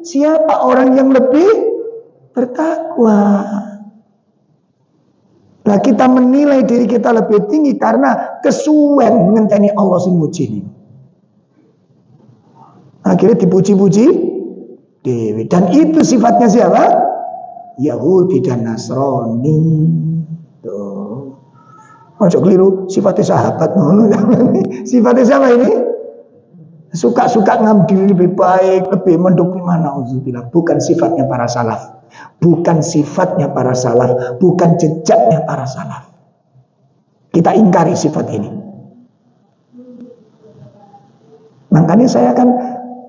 siapa orang yang lebih bertakwa. Nah, kita menilai diri kita lebih tinggi karena kesuwen ngenteni Allah sing muji ini. Akhirnya dipuji-puji dewi. Dan itu sifatnya siapa? Yahudi dan Nasrani. Tuh. Masuk keliru, sifatnya sahabat. Sifatnya siapa ini? Suka-suka ngambil lebih baik, lebih mendukung mana? Bukan sifatnya para salaf. Bukan sifatnya para salaf. Bukan jejaknya para salaf. Kita ingkari sifat ini. Makanya saya kan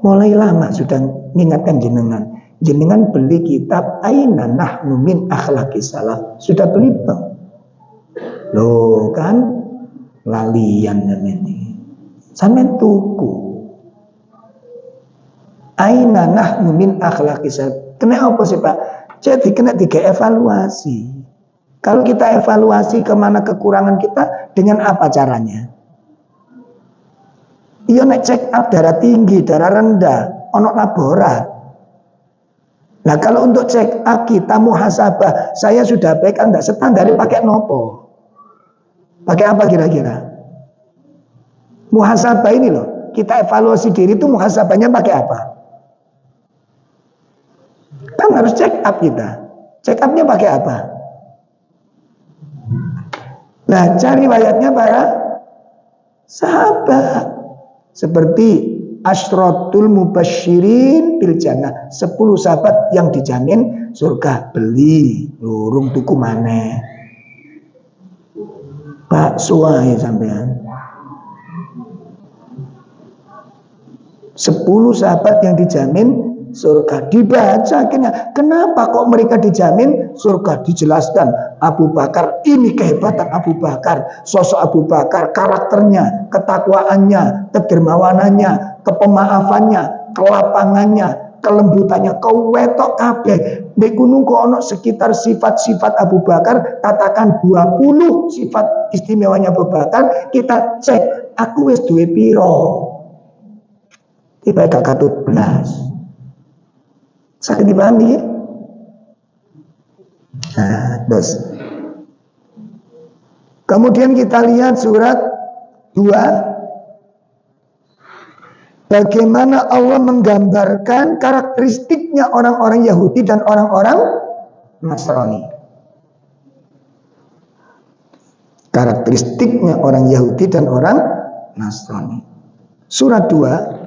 mulai lama sudah mengingatkan jenengan. Jenengan beli kitab Aina Nahnu Min Akhlaqis Salaf. Sudah beli belum? Loh kan lalian ini. Sampeyan tuku. Aina Nahnu Min Akhlaqis Salaf. Kena apa sih Pak? Jadi kena evaluasi. Kalau kita evaluasi kemana kekurangan kita, dengan apa caranya? Iya nek check up darah tinggi, darah rendah, ono laborat. Nah kalau untuk check up kita muhasabah, saya sudah baik enggak standar pakai nopo? Pakai apa kira-kira? Muhasabah ini loh, kita evaluasi diri itu muhasabahnya pakai apa? Kan harus check up kita. Check upnya pakai apa? Nah cari riwayatnya para sahabat. Seperti Asyratul Mubasyirin bil Jannah, 10 sahabat yang dijamin surga. Beli lurung tuku maneh Pak Suai sampean. 10 sahabat yang dijamin surga. Dibaca akhirnya, kenapa kok mereka dijamin surga? Dijelaskan Abu Bakar, ini kehebatan Abu Bakar, sosok Abu Bakar, karakternya, ketakwaannya, kedermawanannya, kepemaafannya, kelapangannya, kelembutannya, kewetok kabeh. Di gunung kok ono sekitar sifat-sifat Abu Bakar, katakan 20 sifat istimewanya Abu Bakar, kita cek, aku wis duwe piro? Tiba gak katut belas. Sakit dipahami ya? Nah, terus kemudian kita lihat surat 2, bagaimana Allah menggambarkan karakteristiknya orang-orang Yahudi dan orang-orang Nasrani. Karakteristiknya orang Yahudi dan orang Nasrani. Surat 2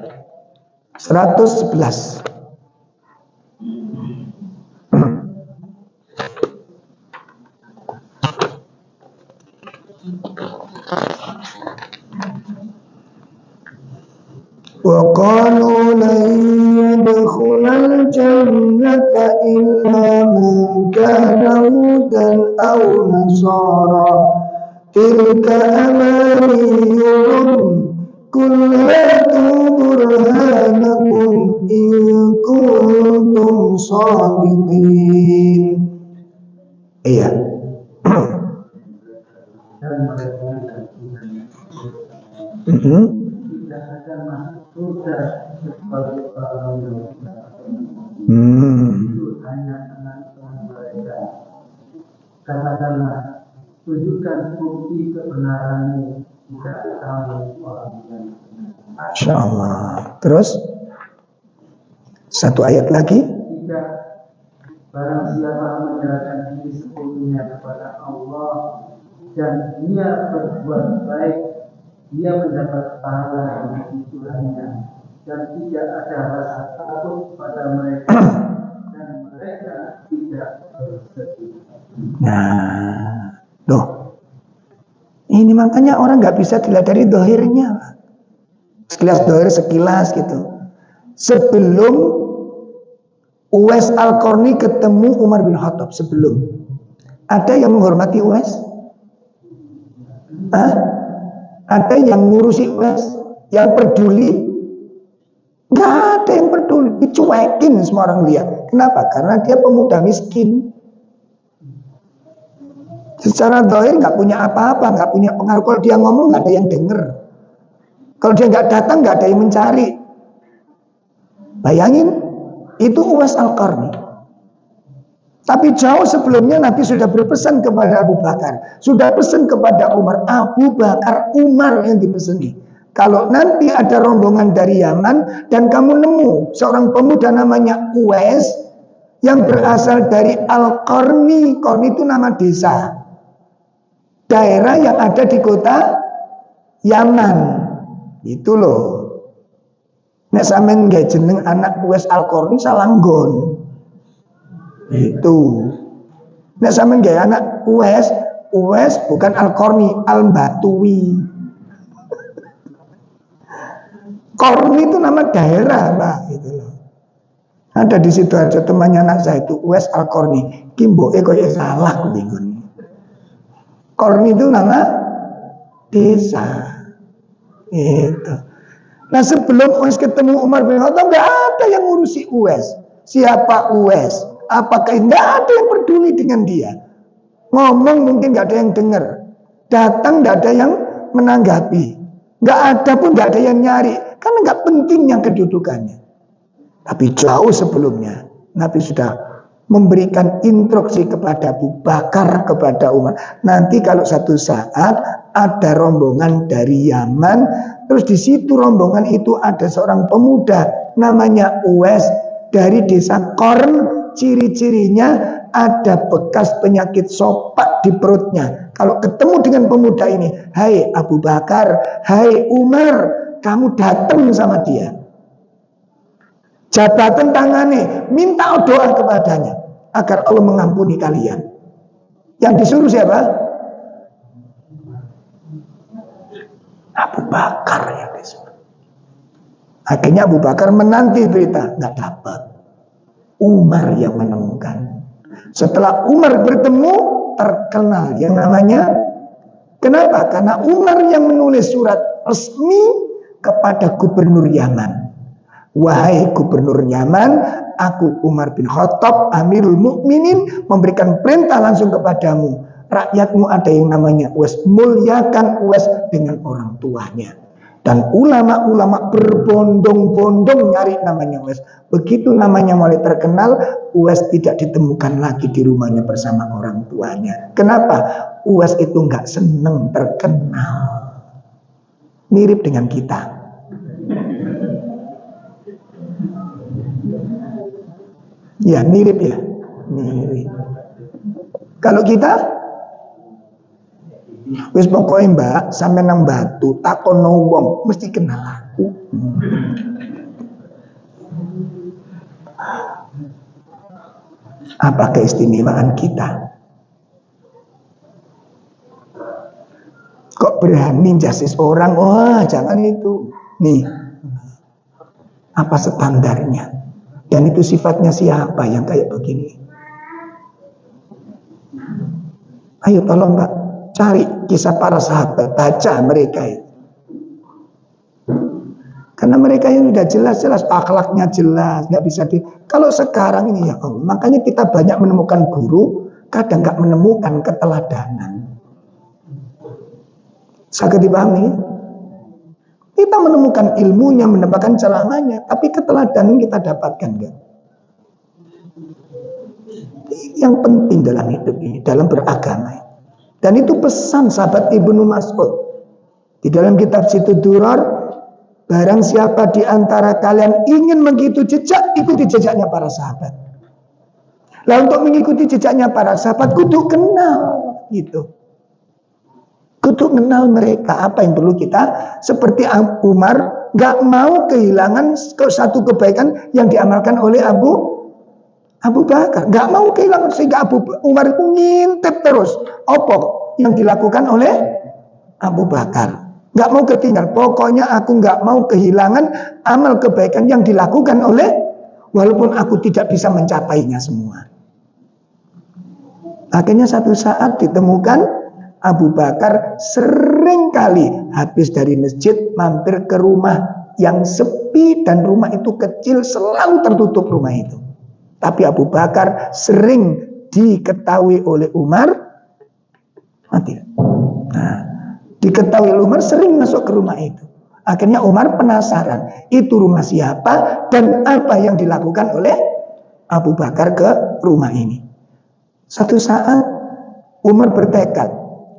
111. وقالوا لن يدخل الجنة إلا من كان هودا أو نصارى تلك أمانيهم قل هاتوا برهانكم إن كنتم صادقين. Iya. Katakanlah, tunjukkan bukti kebenaranmu jika kamu orang yang benar. Masya Allah. Terus satu ayat lagi. Jika barang siapa menyerahkan diri sepenuhnya kepada Allah dan dia berbuat baik, dia mendapat pahala dari Tuhannya dan tidak ada rasa takut pada mereka dan mereka tidak bersedih. Nah, tuh. Ini makanya orang nggak bisa dilihat dari dohirnya. Sekilas dohir, sekilas gitu. Sebelum Uwais Al-Qarni ketemu Umar bin Khattab, sebelum ada yang menghormati Uwais? Ada yang ngurusi Uwais, yang peduli? Nggak ada yang peduli, dicuekin semua orang lihat. Kenapa? Karena dia pemuda miskin. Secara dohir nggak punya apa-apa, nggak punya pengaruh. Kalau dia ngomong nggak ada yang denger. Kalau dia nggak datang nggak ada yang mencari. Bayangin, itu Uwais Al-Qarni. Tapi jauh sebelumnya Nabi sudah berpesan kepada Abu Bakar, sudah pesan kepada Umar. Abu Bakar, Umar yang dipesani. Kalau nanti ada rombongan dari Yaman dan kamu nemu seorang pemuda namanya Uwais yang berasal dari Al-Qarni. Qarni itu nama desa, daerah yang ada di kota Yaman. Itu loh. Nek sampean nggih jeneng anak Uwais Al-Qarni Salanggon. Itu. Nek sampean nggih anak Uwais bukan Al-Qarni, Al-Batuwi. Qarni itu nama daerah, Pak, gitu loh. Ada di situ aja temannya anak saya itu Uwais Al-Qarni. Kimboke koyo salah bingung. Qarni itu nama desa. Itu. Nah, sebelum Uwais ketemu Umar bin Khattab, nggak ada yang ngurusi Uwais. Siapa Uwais? Apakah nggak ada yang peduli dengan dia? Ngomong mungkin nggak ada yang dengar. Datang nggak ada yang menanggapi. Nggak ada pun nggak ada yang nyari. Karena nggak pentingnya kedudukannya. Tapi jauh sebelumnya Nabi sudah memberikan instruksi kepada Abu Bakar, kepada Umar. Nanti kalau satu saat ada rombongan dari Yaman, terus di situ rombongan itu ada seorang pemuda namanya Uwais dari desa Qarn. Ciri-cirinya ada bekas penyakit sopak di perutnya. Kalau ketemu dengan pemuda ini, hai Abu Bakar, hai Umar, kamu datang sama dia. Jabatan tangannya, minta doa kepadanya agar Allah mengampuni kalian. Yang disuruh siapa? Abu Bakar yang disuruh. Akhirnya Abu Bakar menanti berita, nggak dapat. Umar yang menemukan. Setelah Umar bertemu, terkenal yang namanya. Kenapa? Karena Umar yang menulis surat resmi kepada gubernur Yaman. Wahai gubernur Yaman, aku Umar bin Khattab, Amirul Mukminin, memberikan perintah langsung kepadamu. Rakyatmu ada yang namanya Uwais, muliakan Uwais dengan orang tuanya. Dan ulama-ulama berbondong-bondong nyari namanya Uwais. Begitu namanya mulai terkenal, Uwais tidak ditemukan lagi di rumahnya bersama orang tuanya. Kenapa? Uwais itu nggak seneng terkenal. Mirip dengan kita. Ya mirip ya. Mirip. Kalau kita, wis pokoknya mbak, sampai nang batu, takono wong, mesti kenal aku. Apa keistimewaan kita? Kok berani jasis orang? Wah, jangan itu. Nih, apa standarnya? Dan itu sifatnya siapa yang kayak begini? Ayo tolong mbak, cari kisah para sahabat, baca mereka itu. Karena mereka yang sudah jelas-jelas akhlaknya jelas, nggak bisa di. Kalau sekarang ini ya Allah, makanya kita banyak menemukan guru, kadang nggak menemukan keteladanan. Sangat dipahami? Kita menemukan ilmunya, mendapatkan ceramahnya, tapi keteladanan kita dapatkan enggak? Yang penting dalam hidup ini, dalam beragama. Dan itu pesan sahabat Ibnu Mas'ud. Di dalam kitab Situ Durar, barang siapa di antara kalian ingin mengikuti jejak, ikuti jejaknya para sahabat. Lah untuk mengikuti jejaknya para sahabat, kudu kenal gitu. Kudu kenal mereka, apa yang perlu kita, seperti Umar gak mau kehilangan satu kebaikan yang diamalkan oleh Abu Bakar. Gak mau kehilangan, sehingga Umar itu ngintip terus apa yang dilakukan oleh Abu Bakar. Gak mau ketinggal, pokoknya aku gak mau kehilangan amal kebaikan yang dilakukan oleh, walaupun aku tidak bisa mencapainya semua. Akhirnya satu saat ditemukan Abu Bakar sering kali habis dari masjid mampir ke rumah yang sepi, dan rumah itu kecil, selalu tertutup rumah itu. Tapi Abu Bakar sering diketahui oleh Umar mati. Nah, diketahui oleh Umar sering masuk ke rumah itu. Akhirnya Umar penasaran, itu rumah siapa dan apa yang dilakukan oleh Abu Bakar ke rumah ini. Satu saat Umar bertekad,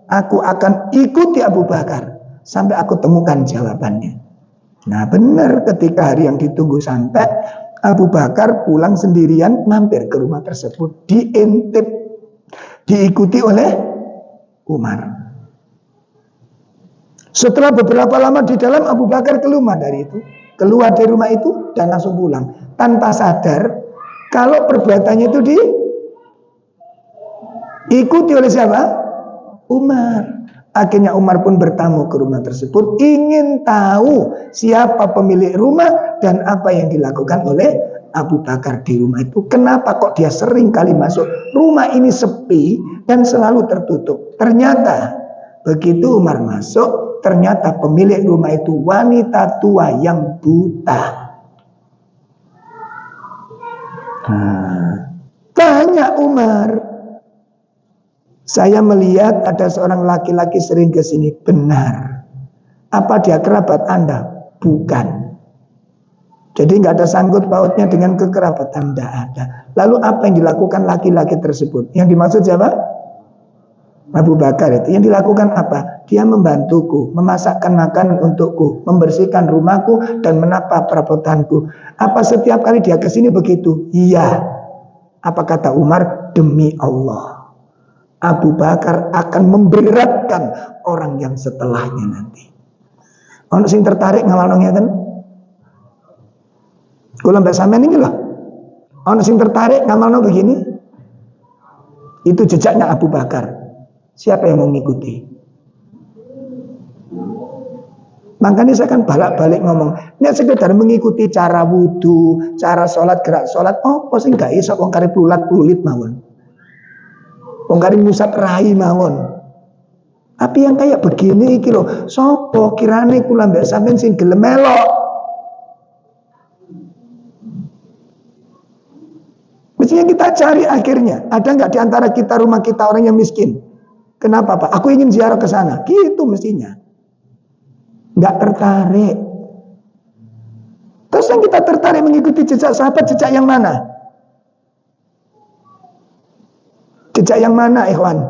aku akan ikuti Abu Bakar sampai aku temukan jawabannya. Nah benar, ketika hari yang ditunggu sampai, Abu Bakar pulang sendirian mampir ke rumah tersebut, diintip, diikuti oleh Umar. Setelah beberapa lama di dalam, Abu Bakar keluar dari rumah itu dan langsung pulang tanpa sadar kalau perbuatannya itu diikuti oleh siapa? Umar. Akhirnya Umar pun bertamu ke rumah tersebut, ingin tahu siapa pemilik rumah dan apa yang dilakukan oleh Abu Bakar di rumah itu. Kenapa kok dia sering kali masuk? Rumah ini sepi dan selalu tertutup. Ternyata begitu Umar masuk, ternyata pemilik rumah itu wanita tua yang buta. Tanya Umar, saya melihat ada seorang laki-laki sering ke sini. Benar. Apa dia kerabat Anda? Bukan. Jadi nggak ada sangkut pautnya dengan kekerabatan, tidak ada. Lalu apa yang dilakukan laki-laki tersebut? Yang dimaksud siapa? Abu Bakar itu. Yang dilakukan apa? Dia membantuku, memasakkan makanan untukku, membersihkan rumahku dan menata perabotanku. Apa setiap kali dia ke sini begitu? Iya. Apa kata Umar? Demi Allah, Abu Bakar akan memberatkan orang yang setelahnya nanti. Ono sing tertarik ngawal ngeten? Kula mbak sampean iki lho. Ono sing tertarik ngamalno begini? Itu jejaknya Abu Bakar. Siapa yang mau mengikuti? Makanya saya kan balik-balik ngomong, ini sekedar mengikuti cara wudhu, cara sholat, gerak sholat. Oh, kok sih gak iso wong kari pulat-pulit mawon. Wong kari musab rai mawon. Tapi yang kayak begini iki lho, sopo kirane kula mbek sampean sing gelem melok. Mestinya kita cari akhirnya, ada nggak di antara kita rumah kita orang yang miskin? Kenapa Pak? Aku ingin ziarah ke sana. Gitu mestinya. Nggak tertarik. Terus yang kita tertarik mengikuti jejak sahabat, jejak yang mana? Jejak yang mana, ikhwan?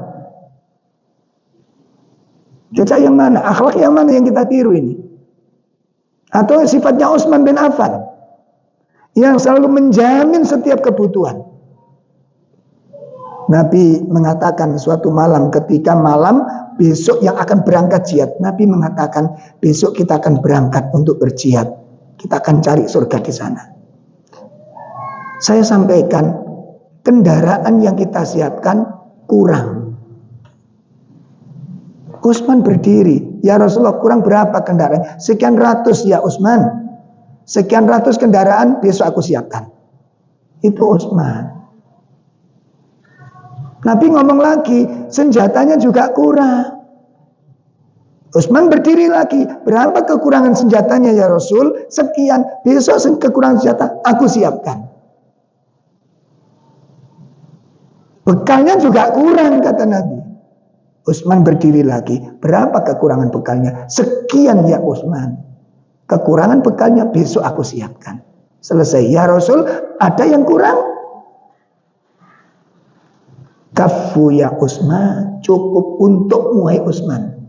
Jejak yang mana? Akhlak yang mana yang kita tiru ini? Atau sifatnya Utsman bin Affan yang selalu menjamin setiap kebutuhan. Nabi mengatakan suatu malam, ketika malam besok yang akan berangkat jihad, Nabi mengatakan besok kita akan berangkat untuk berjihad, kita akan cari surga di sana. Saya sampaikan, kendaraan yang kita siapkan kurang. Utsman berdiri, ya Rasulullah, kurang berapa kendaraan? Sekian ratus ya Utsman. Sekian ratus kendaraan besok aku siapkan. Itu Utsman. Nabi ngomong lagi, senjatanya juga kurang. Utsman berdiri lagi, berapa kekurangan senjatanya ya Rasul? Sekian, besok kekurangan senjata aku siapkan. Bekalnya juga kurang, kata Nabi. Utsman berdiri lagi, berapa kekurangan bekalnya? Sekian ya Utsman. Kekurangan bekalnya besok aku siapkan. Selesai, ya Rasul, ada yang kurang? Kafu ya Utsman, cukup untukmu hai Utsman.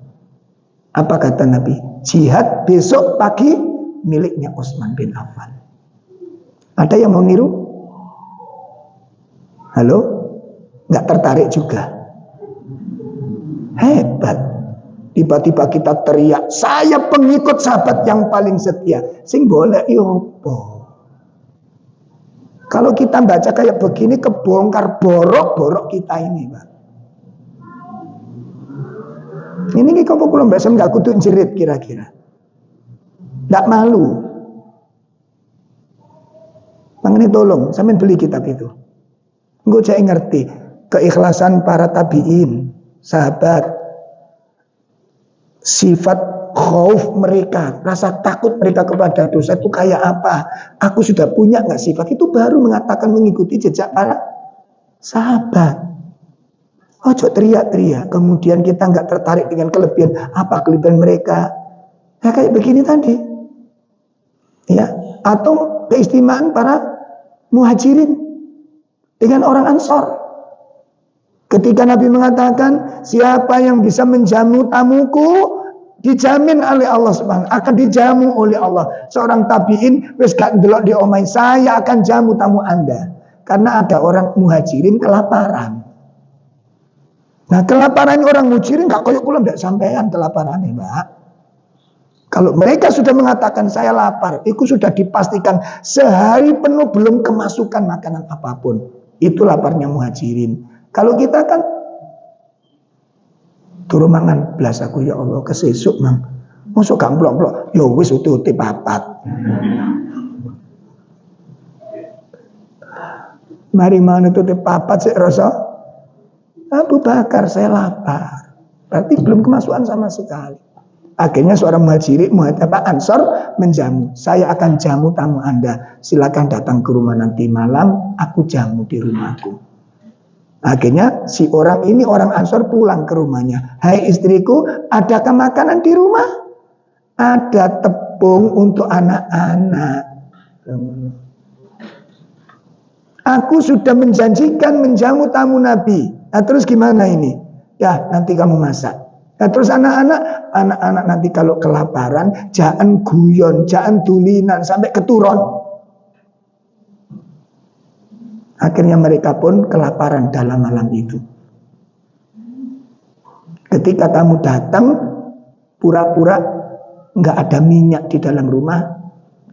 Apa kata Nabi? Jihad besok pagi miliknya Utsman bin Affan. Ada yang mau niru? Halo? Nggak tertarik juga? Hebat. Tiba-tiba kita teriak, saya pengikut sahabat yang paling setia. Sing boleh yopo. Kalau kita baca kayak begini, kebongkar borok-borok kita ini, Pak. Ini kok belum biasa nggak kudu jerit kira-kira. Nggak malu. Makanya tolong, sampean beli kitab itu. Engko saya ngerti keikhlasan para tabi'in, sahabat, sifat khauf mereka, rasa takut mereka kepada dosa itu kayak apa. Aku sudah punya nggak sifat itu, baru mengatakan mengikuti jejak para sahabat. Ojo teriak-teriak, kemudian kita nggak tertarik dengan kelebihan. Apa kelebihan mereka? Ya kayak begini tadi, ya, atau keistimewaan para muhajirin dengan orang Ansor. Ketika Nabi mengatakan, siapa yang bisa menjamu tamuku, dijamin oleh Allah Subhanahu, akan dijamu oleh Allah. Seorang tabiin wis gak ndelok di omai, saya akan jamu tamu Anda. Karena ada orang muhajirin kelaparan. Nah, kelaparan orang muhajirin gak koyo kula ndak sampean kelaparan, Mbak. Kalau mereka sudah mengatakan saya lapar, itu sudah dipastikan sehari penuh belum kemasukan makanan apapun. Itu laparnya muhajirin. Kalau kita kan turu mangan belas aku ya Allah kesesuk mang. Mosok gak mplok-mplok, ya wis uti-uti papat. Mari mangan uti papat sik rasa Abu Bakar, saya lapar. Berarti belum kemasukan sama sekali. Akhirnya seorang muhajirin, Ansor menjamu. Saya akan jamu tamu Anda. Silakan datang ke rumah nanti malam, aku jamu di rumahku. Akhirnya si orang ini, orang Ansor, pulang ke rumahnya. Hai istriku, adakah makanan di rumah? Ada tepung untuk anak-anak. Aku sudah menjanjikan menjamu tamu Nabi. Nah, terus gimana ini? Ya, nanti kamu masak. Nah, terus anak-anak nanti kalau kelaparan, jangan guyon, jangan dulinan sampai keturun. Akhirnya mereka pun kelaparan dalam malam itu. Ketika tamu datang, pura-pura nggak ada minyak di dalam rumah,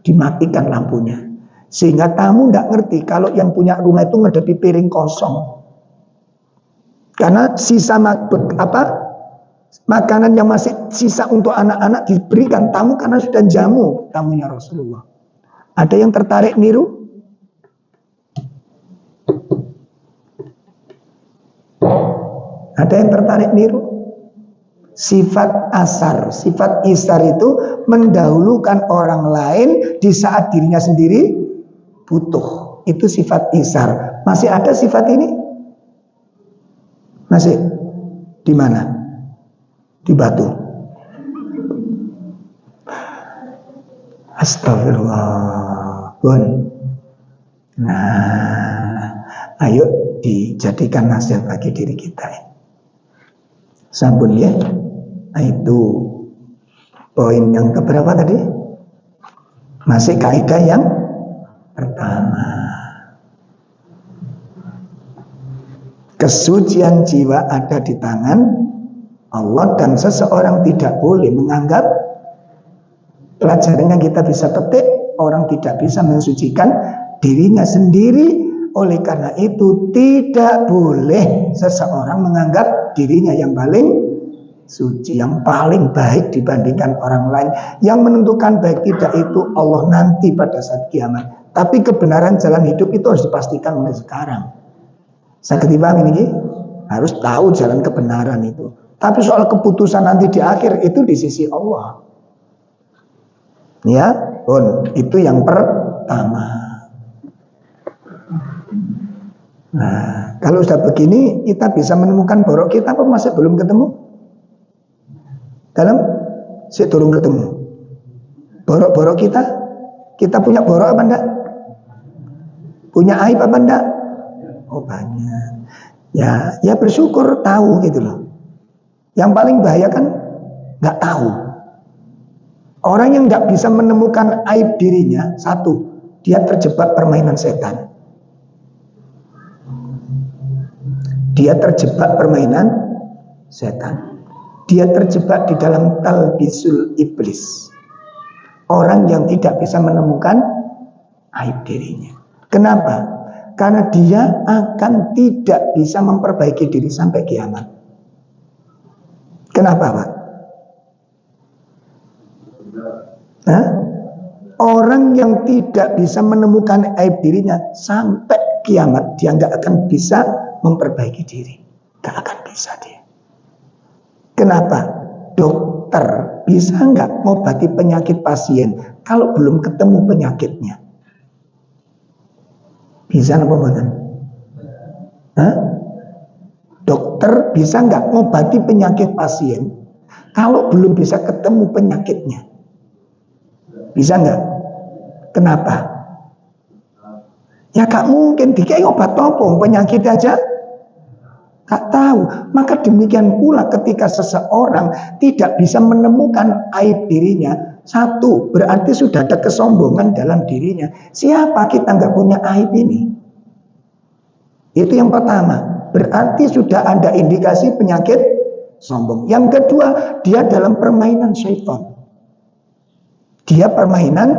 dimatikan lampunya. Sehingga tamu nggak ngerti kalau yang punya rumah itu ngadepi piring kosong. Karena sisa Makanan yang masih sisa untuk anak-anak diberikan tamu karena sudah jamu tamunya Rasulullah. Ada yang tertarik niru? Ada yang tertarik niru? Sifat asar, sifat isar itu mendahulukan orang lain di saat dirinya sendiri butuh. Itu sifat isar. Masih ada sifat ini? Masih? Di mana? Di Batu. Astagfirullah. Bun. Nah, ayo dijadikan nasihat bagi diri kita. Sampun ya. Nah, itu poin yang keberapa tadi? Masih kaidah yang pertama. Kesucian jiwa ada di tangan Allah dan seseorang tidak boleh menganggap, pelajaran yang kita bisa petik, orang tidak bisa mensucikan dirinya sendiri. Oleh karena itu tidak boleh seseorang menganggap dirinya yang paling suci, yang paling baik dibandingkan orang lain. Yang menentukan baik tidak itu Allah nanti pada saat kiamat. Tapi kebenaran jalan hidup itu harus dipastikan mulai sekarang. Saya ketimbang ini harus tahu jalan kebenaran itu. Tapi soal keputusan nanti di akhir itu di sisi Allah. Ya, itu yang pertama. Nah, kalau sudah begini kita bisa menemukan borok kita apa masih belum ketemu? Dalam turun ketemu. Borok-borok kita punya borok apa enggak? Punya aib apa enggak? Oh banyak. Ya bersyukur tahu gitu loh. Yang paling bahaya kan enggak tahu. Orang yang enggak bisa menemukan aib dirinya, satu, dia terjebak permainan setan. Dia terjebak permainan setan. Dia terjebak di dalam talbisul iblis. Orang yang tidak bisa menemukan aib dirinya. Kenapa? Karena dia akan tidak bisa memperbaiki diri sampai kiamat. Kenapa, Pak? Hah? Orang yang tidak bisa menemukan aib dirinya sampai kiamat, dia nggak akan bisa memperbaiki diri. Gak akan bisa dia. Kenapa? Dokter bisa nggak ngobati penyakit pasien kalau belum ketemu penyakitnya? Bisa apa bukan? Dokter bisa nggak ngobati penyakit pasien kalau belum bisa ketemu penyakitnya? Bisa nggak? Kenapa? Ya gak mungkin dikai obat topong penyakit aja gak tahu. Maka demikian pula ketika seseorang tidak bisa menemukan aib dirinya, satu, berarti sudah ada kesombongan dalam dirinya. Siapa kita gak punya aib ini? Itu yang pertama. Berarti sudah ada indikasi penyakit sombong. Yang kedua, dia dalam permainan syaitan. Dia permainan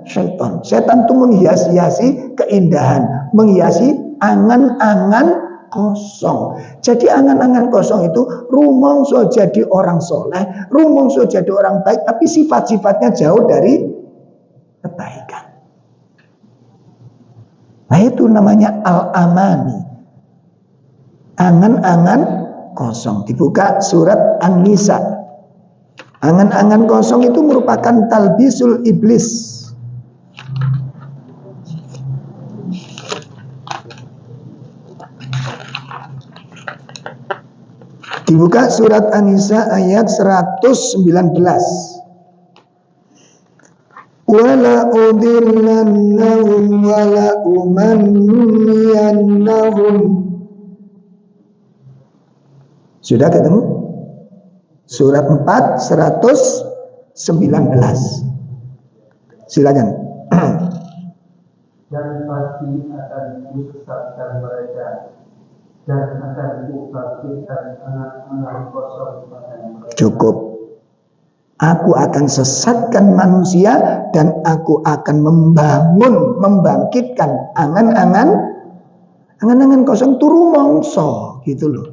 syaitan. Setan itu menghiasi-hiasi keindahan, menghiasi angan-angan kosong. Jadi angan-angan kosong itu rumongso jadi orang soleh, rumongso jadi orang baik, tapi sifat-sifatnya jauh dari kebaikan. Nah itu namanya al-amani, angan-angan kosong. Dibuka surat An-Nisa. Angan-angan kosong itu merupakan talbisul iblis. Dibuka surat An-Nisa ayat 119. Wala udillannahum wala umanniyannahum. Sudah ketemu? Surat 4 119. Silakan. Dan pasti akan disesatkan mereka dan akan kubangkitkan anak-anak kosong pada mereka. Cukup. Aku akan sesatkan manusia dan aku akan membangkitkan angan-angan kosong turu mongso gitu loh.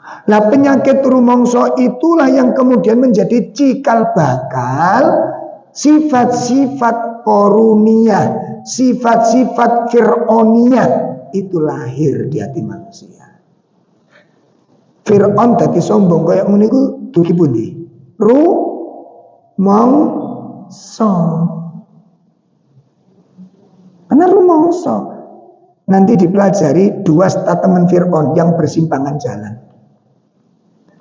Nah, penyakit rumangsa itulah yang kemudian menjadi cikal bakal sifat-sifat korunia, sifat-sifat fir'onia itu lahir di hati manusia. Fir'aun dadi sombong kaya ngene iku dugi pundi? Rumangsa. Karena rumangsa. Nanti dipelajari dua statement Fir'aun yang bersimpangan jalan.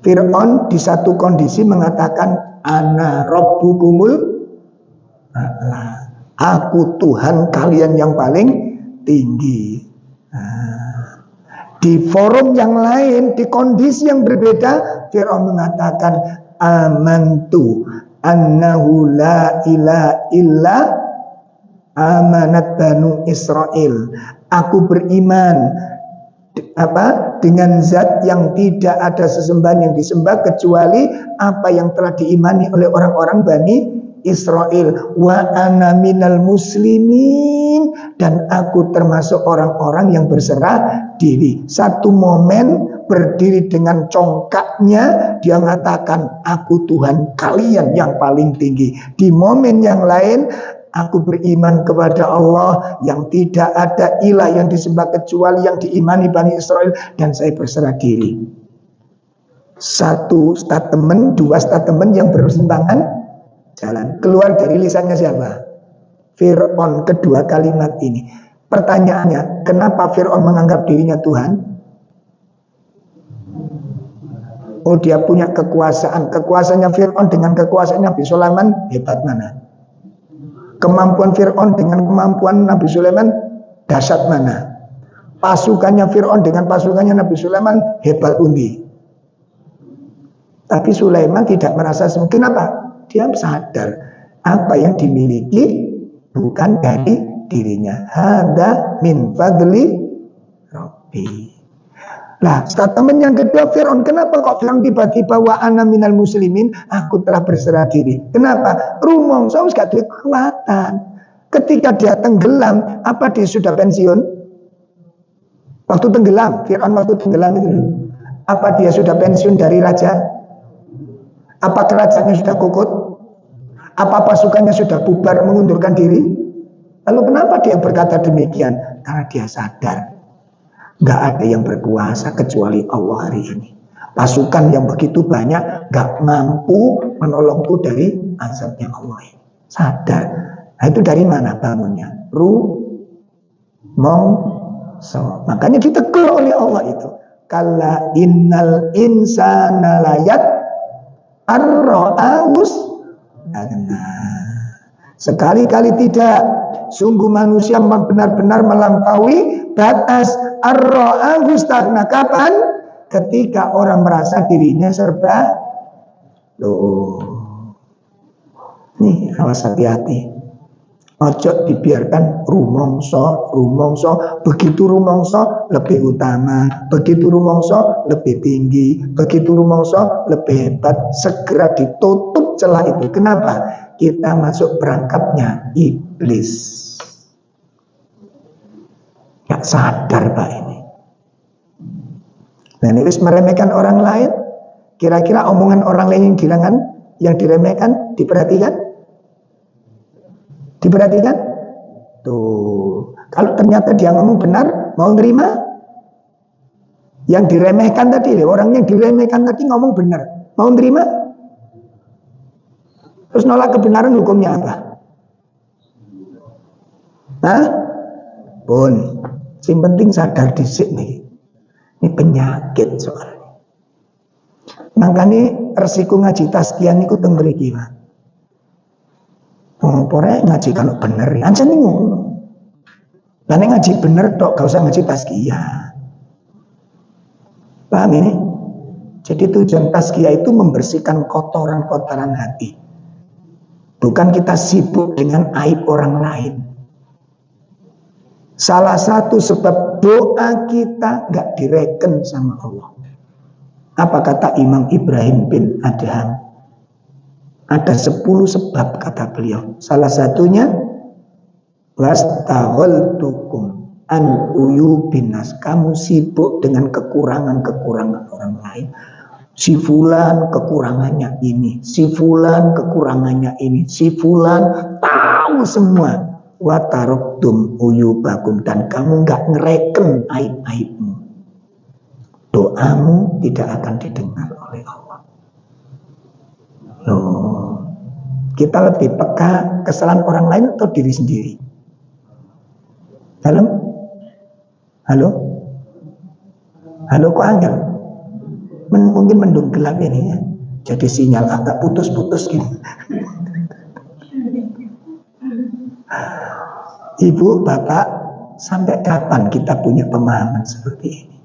Fir'aun di satu kondisi mengatakan ana rabbukumul a'la. Aku Tuhan kalian yang paling tinggi. Di forum yang lain, di kondisi yang berbeda, Fir'aun mengatakan amantu annahu la ilaha illa amanat banu Israel. Aku beriman dengan zat yang tidak ada sesembahan yang disembah kecuali apa yang telah diimani oleh orang-orang Bani Israel. Wa ana minal muslimin, dan aku termasuk orang-orang yang berserah diri. Satu momen berdiri dengan congkaknya, dia mengatakan aku Tuhan kalian yang paling tinggi. Di momen yang lain, aku beriman kepada Allah yang tidak ada ilah yang disembah kecuali yang diimani Bani Israel, dan saya berserah diri. Satu statement, dua statement yang bersimpangan jalan. Keluar dari lisannya siapa? Fir'aun. Kedua kalimat ini. Pertanyaannya, kenapa Fir'aun menganggap dirinya Tuhan? Oh, dia punya kekuasaan. Kekuasaannya Fir'aun dengan kekuasaannya Nabi Sulaiman hebat mana? Kemampuan Fir'aun dengan kemampuan Nabi Sulaiman dahsyat mana? Pasukannya Fir'aun dengan pasukannya Nabi Sulaiman hebat undi. Tapi Sulaiman tidak merasa mungkin apa? Dia sadar apa yang dimiliki bukan dari dirinya. Hada min fadli Rabbi. Nah, statement yang kedua Fir'aun, kenapa kok bilang tiba-tiba wa ana minal muslimin, aku telah berserah diri. Kenapa? Rumangsa wis gak duwe kekuatan. Ketika dia tenggelam, apa dia sudah pensiun? Waktu tenggelam, Fir'aun waktu tenggelam itu, apa dia sudah pensiun dari raja? Apa kerajaannya sudah kukut? Apa pasukannya sudah bubar mengundurkan diri? Lalu kenapa dia berkata demikian? Karena dia sadar gak ada yang berkuasa kecuali Allah hari ini. Pasukan yang begitu banyak gak mampu menolongku dari azabnya Allah ini. Sadar. Nah, itu dari mana bangunnya? Rumangsa. Makanya ditegur oleh Allah itu. Kalla innal insana layat ar-ra'us. Sekali-kali tidak. Sungguh manusia benar-benar melampaui batas ar-ra'us. Karena kapan? Ketika orang merasa dirinya serba loh. Nih, awas hati-hati. Ojo dibiarkan rumangsa. Begitu rumangsa lebih utama, begitu rumangsa lebih tinggi, begitu rumangsa lebih hebat, segera ditutup celah itu. Kenapa? Kita masuk perangkapnya iblis. Gak sadar Pak ini. Dan ini meremehkan orang lain. Kira-kira omongan orang lain yang diremehkan diperhatikan? Diperhatikan? Tuh, kalau ternyata dia ngomong benar, mau nerima? Yang diremehkan tadi, orang yang diremehkan tadi ngomong benar, mau nerima? Terus nolak kebenaran hukumnya apa? Hah? Pun, yang penting sadar dhisik nih. Ini penyakit soalnya. Makanya resiko ngaji tazkiyah niku teng mriki, Pak. Oh, pore ngaji kalau bener, aja nih ngono. Lah ngaji bener tok, gak usah ngaji tazkiyah. Paham ini? Jadi tujuan tazkiyah itu membersihkan kotoran-kotoran hati. Bukan kita sibuk dengan aib orang lain. Salah satu sebab doa kita gak direken sama Allah. Apa kata Imam Ibrahim bin Adham? Ada 10 sebab kata beliau. Salah satunya wastaghaltukum an uyubinas, kamu sibuk dengan kekurangan-kekurangan orang lain. Si fulan kekurangannya ini, si fulan kekurangannya ini, si fulan tahu semua. Wa taraktum uyubakum, dan kamu enggak ngereken aib-aibmu. Doamu tidak akan didengar oleh Allah. Loh, kita lebih peka kesalahan orang lain atau diri sendiri? Halo? Halo? Halo, kok angel? Mungkin mendung gelap ini ya. Jadi sinyal agak putus-putus gitu. Ibu, bapak, sampai kapan kita punya pemahaman seperti ini?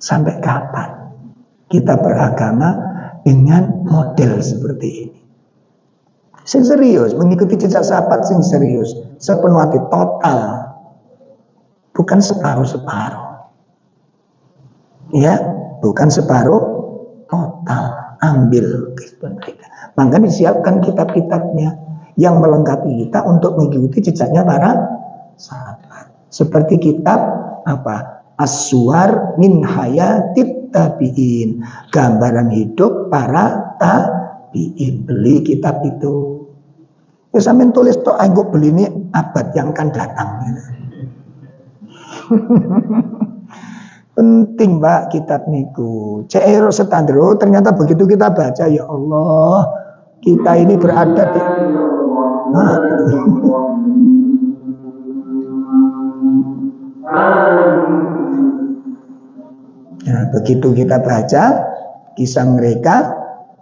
Sampai kapan kita beragama dengan model seperti ini? Sing serius, mengikuti jejak sahabat sing serius, sepenuh hati, total, bukan separuh-separuh. Ya, bukan separuh, total, ambil kehidupan mereka. Maka disiapkan kitab-kitabnya yang melengkapi kita untuk mengikuti jejaknya para sahabat. Seperti kitab apa? As-Suwar min Hayatit Tabi'in, gambaran hidup para tabi'in. Beli kitab itu. Ya sampean tulis tok anggo beli ini abad yang akan datang. Penting Pak kitab niku. Cek standar, ternyata begitu kita baca, ya Allah, kita ini berada di nah, begitu kita baca kisah mereka,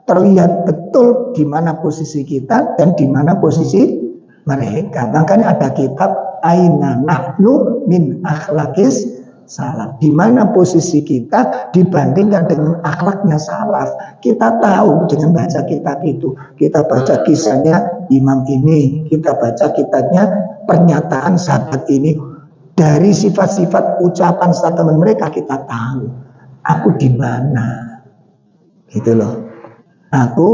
terlihat betul di mana posisi kita dan di mana posisi mereka. Makanya ada kitab Aina Nahnu min Akhlaqis Salaf, di mana posisi kita dibandingkan dengan akhlaknya salaf. Kita tahu dengan baca kitab itu. Kita baca kisahnya imam ini, kita baca kitabnya pernyataan sahabat ini. Dari sifat-sifat ucapan statement mereka kita tahu aku di mana. Gitu loh. Aku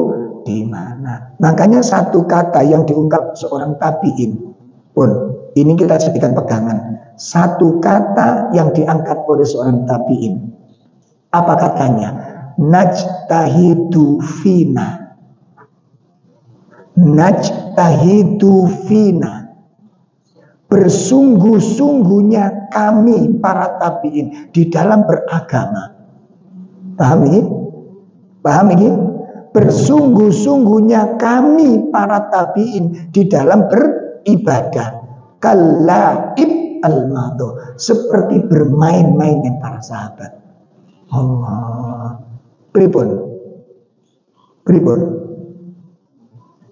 di mana. Makanya satu kata yang diungkap seorang tabi'in pun, ini kita jadikan pegangan. Satu kata yang diangkat oleh seorang tabi'in. Apa katanya? Najtahidu fina. Najtahidu fina. Bersungguh-sungguhnya kami para tabi'in di dalam beragama. Paham ini? Paham ini? Bersungguh-sungguhnya kami para tabi'in di dalam beribadah. Kalaib al-madho, seperti bermain-mainnya para sahabat. Allah. Pripun?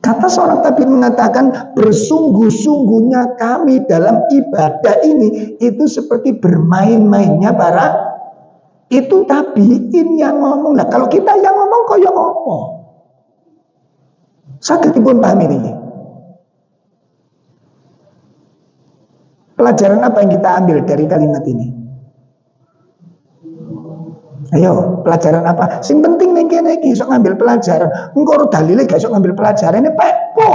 Kata seorang tabi'in mengatakan, bersungguh-sungguhnya kami dalam ibadah ini itu seperti bermain-mainnya para itu tabi'in yang ngomong. Nah, kalau kita yang ngomong kaya apa? Sakitipun paham ini. Pelajaran apa yang kita ambil dari kalimat ini? Ayo, pelajaran apa? Sing penting nih kene iki iso ngambil pelajaran. Engko dalile gak iso ngambil pelajaran ini pepo.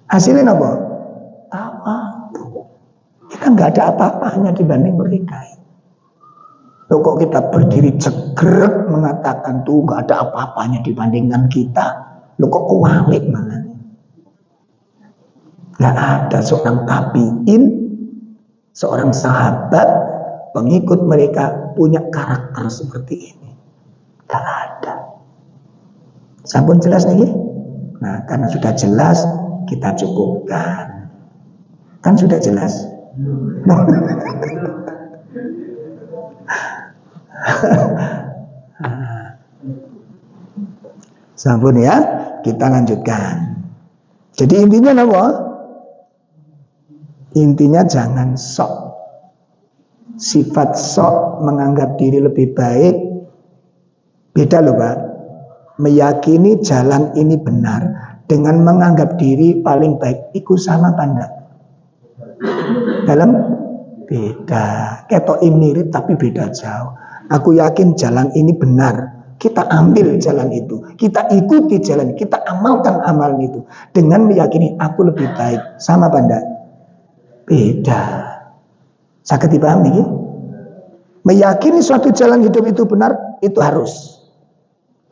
Hasilnya apa? Apa? Kita nggak ada apa-apanya dibanding mereka. Loh, kok kita berdiri cegrek mengatakan tuh nggak ada apa-apanya dibandingkan kita? Loh, kok kewalik malah? Gak ada seorang tabi'in, seorang sahabat, pengikut mereka punya karakter seperti ini. Gak ada. Sampun jelas nih? Nah, karena sudah jelas, kita cukupkan. Kan sudah jelas? Sampun ya, kita lanjutkan. Jadi intinya apa? Intinya jangan sok. Sifat sok menganggap diri lebih baik beda loh Pak. Meyakini jalan ini benar dengan menganggap diri paling baik itu sama apa enggak? Dalam beda. Ketok mirip tapi beda jauh. Aku yakin jalan ini benar, Kita ambil jalan itu, kita ikuti jalan, kita amalkan amalan itu dengan meyakini aku lebih baik. Sama apa enggak? Beda. Sakit dipahami ya? Meyakini suatu jalan hidup itu benar, itu harus.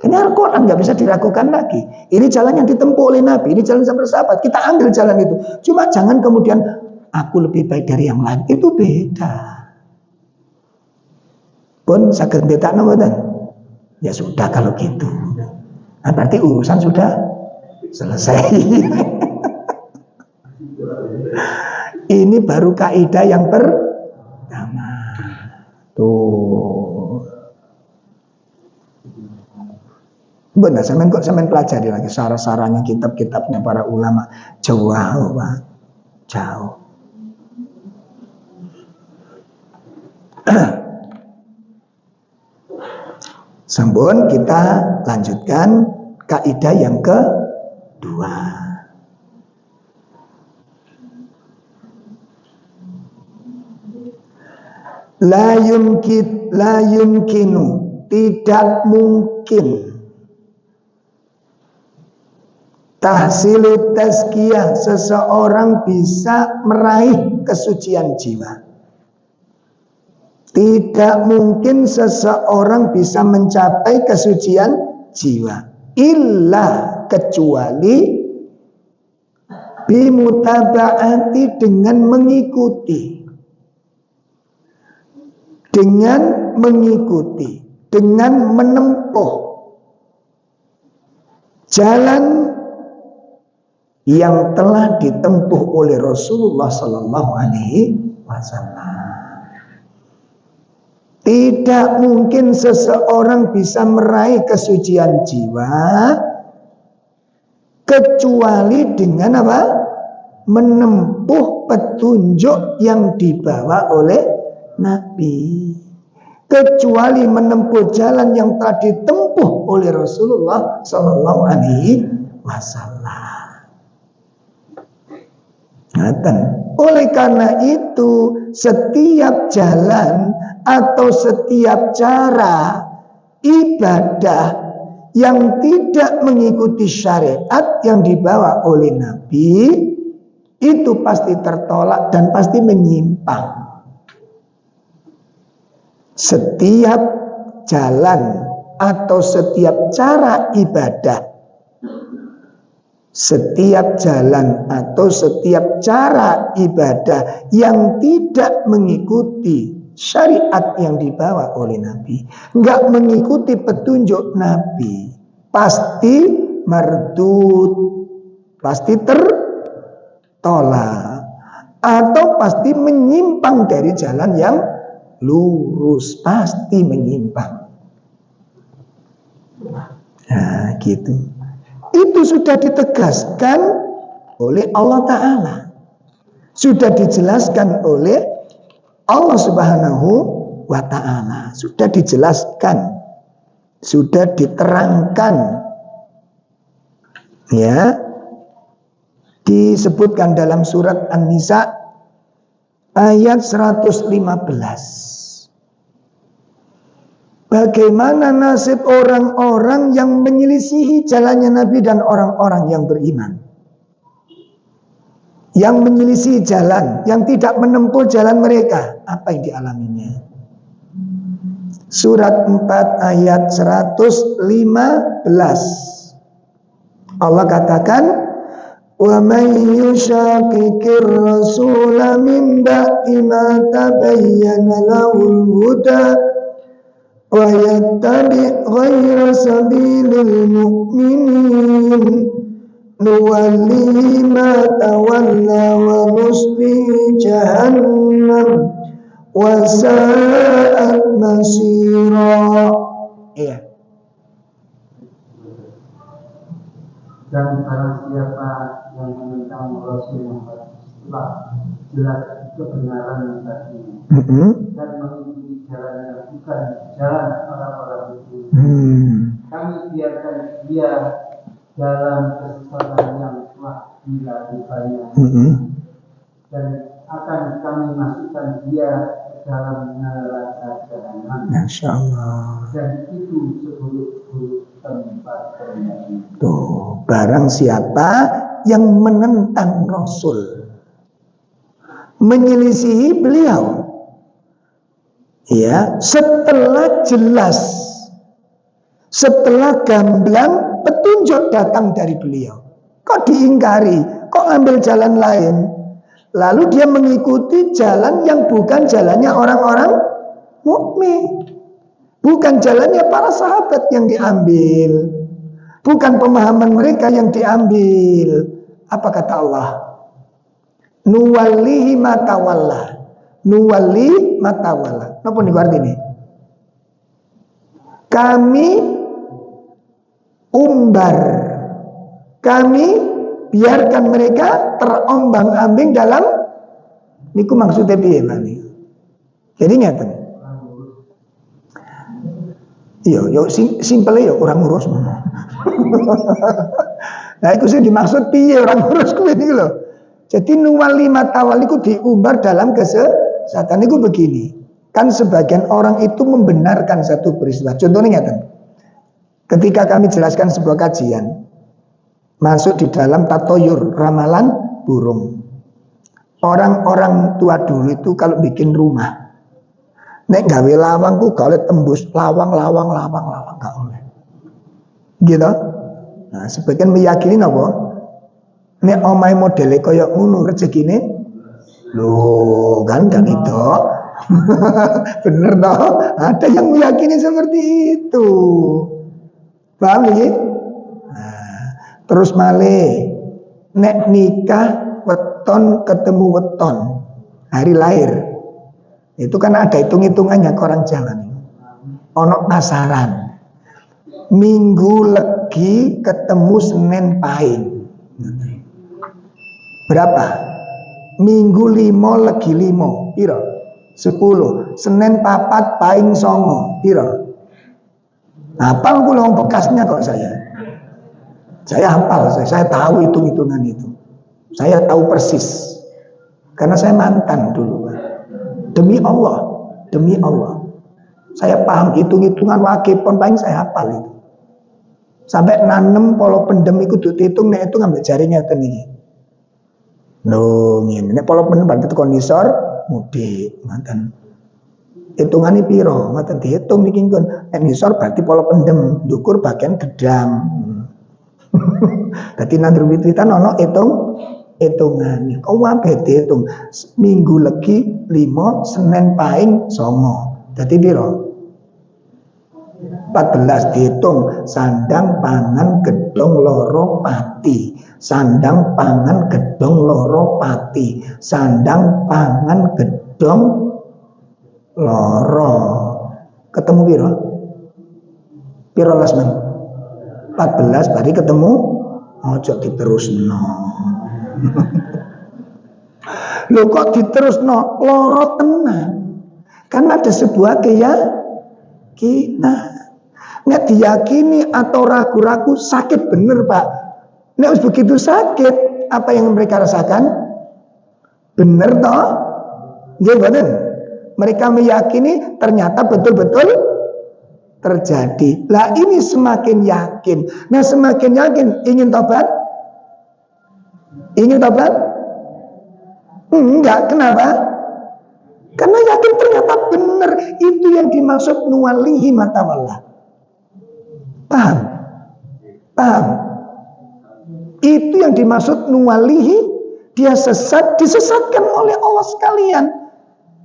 Ini Al-Quran, nggak bisa diragukan lagi. Ini jalan yang ditempuh oleh Nabi, ini jalan sama sahabat. Kita ambil jalan itu. Cuma jangan kemudian aku lebih baik dari yang lain. Itu beda. Pun sakit beda namanya. Ya sudah kalau gitu. Nah, berarti urusan sudah selesai. Ini baru kaidah yang pertama. Tuh. Benar, semen pelajari lagi sarah-sarahnya kitab-kitabnya para ulama. Jauh, Pak. Jauh. Sampun, kita lanjutkan kaidah yang kedua. La yumkinu, tidak mungkin tahsilu tazkiyah, seseorang bisa meraih kesucian jiwa. Tidak mungkin seseorang bisa mencapai kesucian jiwa illa, kecuali bimutaba'ati, dengan mengikuti, dengan menempuh jalan yang telah ditempuh oleh Rasulullah Sallallahu Alaihi Wasallam. Tidak mungkin seseorang bisa meraih kesucian jiwa kecuali dengan apa? Menempuh petunjuk yang dibawa oleh Nabi. Kecuali menempuh jalan yang telah ditempuh oleh Rasulullah Sallallahu Alaihi Wasallam. Oleh karena itu, setiap jalan atau setiap cara ibadah yang tidak mengikuti syariat yang dibawa oleh Nabi, itu pasti tertolak dan pasti menyimpang. Setiap jalan atau setiap cara ibadah, setiap jalan atau setiap cara ibadah yang tidak mengikuti syariat yang dibawa oleh Nabi, nggak mengikuti petunjuk Nabi, pasti mardud, pasti tertolak, atau pasti menyimpang dari jalan yang lurus, pasti menyimpang. Nah, gitu. Itu sudah ditegaskan oleh Allah Ta'ala, sudah dijelaskan oleh Allah Subhanahu wa Ta'ala, sudah dijelaskan, sudah diterangkan, ya, disebutkan dalam surat An-Nisa ayat 115. Bagaimana nasib orang-orang yang menyelisihi jalannya Nabi dan orang-orang yang beriman, yang menyelisih jalan, yang tidak menempuh jalan mereka, apa yang dialaminya? Surat 4 ayat 115. Allah katakan, "Wa may yushaqiqir rasula min ba'di ma tabayyana lahul huda wa yattabi' ghayra sabilil mu'minin nuwallihi ma tawalla wa nuslihi jahannam wa sa'at masira." Iya. Dan barang siapa yang menentang Rasul yang telah jelas kebenaran tadi dan mengikuti jalan yang bukan jalan orang-orang itu, kami biarkan dia dalam kesesatan yang telah dilakukannya, dan akan kami masukkan dia ke dalam neraka jahanam. Masya Allah. Dan itu seburuk-buruk tempat terjadi. Tuh, barang siapa yang menentang Rasul, menyelisihi beliau, ya, setelah jelas, setelah gamblang petunjuk datang dari beliau, kok diingkari, kok ambil jalan lain, lalu dia mengikuti jalan yang bukan jalannya orang-orang mukmin, bukan jalannya para sahabat yang diambil, bukan pemahaman mereka yang diambil. Apa kata Allah? Nuwallihi matawalla. Nuwalli matawalla. Napa niku artine? Kami umbar, kami biarkan mereka terombang-ambing dalam niku maksudnya piye Mani? Jadi ngeten. Iya, yo simple ya orang ngurus. Nah, itu sih dimaksud piye orang ngurus kuwi niku lho. Jadi nuwali matawali itu diumbar dalam kesesatan itu begini. Kan sebagian orang itu membenarkan satu peristiwa. Contohnya ngeten. Ketika kami jelaskan sebuah kajian, masuk di dalam tatoyur ramalan burung. Orang-orang tua dulu itu kalau bikin rumah, nek gawe lawang ku gak oleh tembus lawang gak oleh. Gitu. Nah, sebagian meyakini apa? Nek omahe modele kaya ngono rezekine lho kan itu. Bener toh? Ada yang meyakini seperti itu. Paham ya? Nah, terus malih nek nikah weton ketemu weton hari lahir. Itu kan ada hitung-hitungannya ke orang jalan. Ono pasaran. Minggu legi ketemu Senin Pahing. Berapa? Minggu 5 legi 5. Piro? 10. Senin 4 Pahing 9. Piro? Hafal kula wong bekasnya kok saya. Saya hafal, saya tahu hitung-hitungan itu. Saya tahu persis. Karena saya mantan dulu. Demi Allah, demi Allah. Saya paham hitung-hitungan wakipun paling saya hafal itu. Sampai nanem polo pendem iku dihitung nek itu ngambil jaringnya ten iki. Lho, ngene nek polo pendem berarti kondisor mudik, ngoten. Hitungane piro? Ngoten dihitung niki nggon. Nek nisor berarti polo pendem, ndukur bagian gedang. Dadi nandur wit-witan ono hitungan. Kau wae dihitung. Minggu legi 5, Senin Pahing 9. Dadi piro? 14 dihitung. Sandang pangan gedong loro pati. Sandang pangan gedong loro pati. Sandang pangan gedong loro. Ketemu piro? Piro lasmen? 14 bari ketemu. Ojo diterusno. Lho kok diterusno? Loro tenan. Kan ada sebuah keyakinan. Nek diyakini atau ragu-ragu sakit bener Pak. Nek begitu sakit, apa yang mereka rasakan? Bener toh? Nggih mboten? Mereka meyakini ternyata betul-betul terjadi. Lah ini semakin yakin. Nah semakin yakin ingin tobat? Ingin tobat? Enggak, kenapa? Karena yakin ternyata benar. Itu yang dimaksud nuwalihi matawalla. Paham? Paham? Itu yang dimaksud nuwalihi. Dia disesatkan oleh Allah sekalian.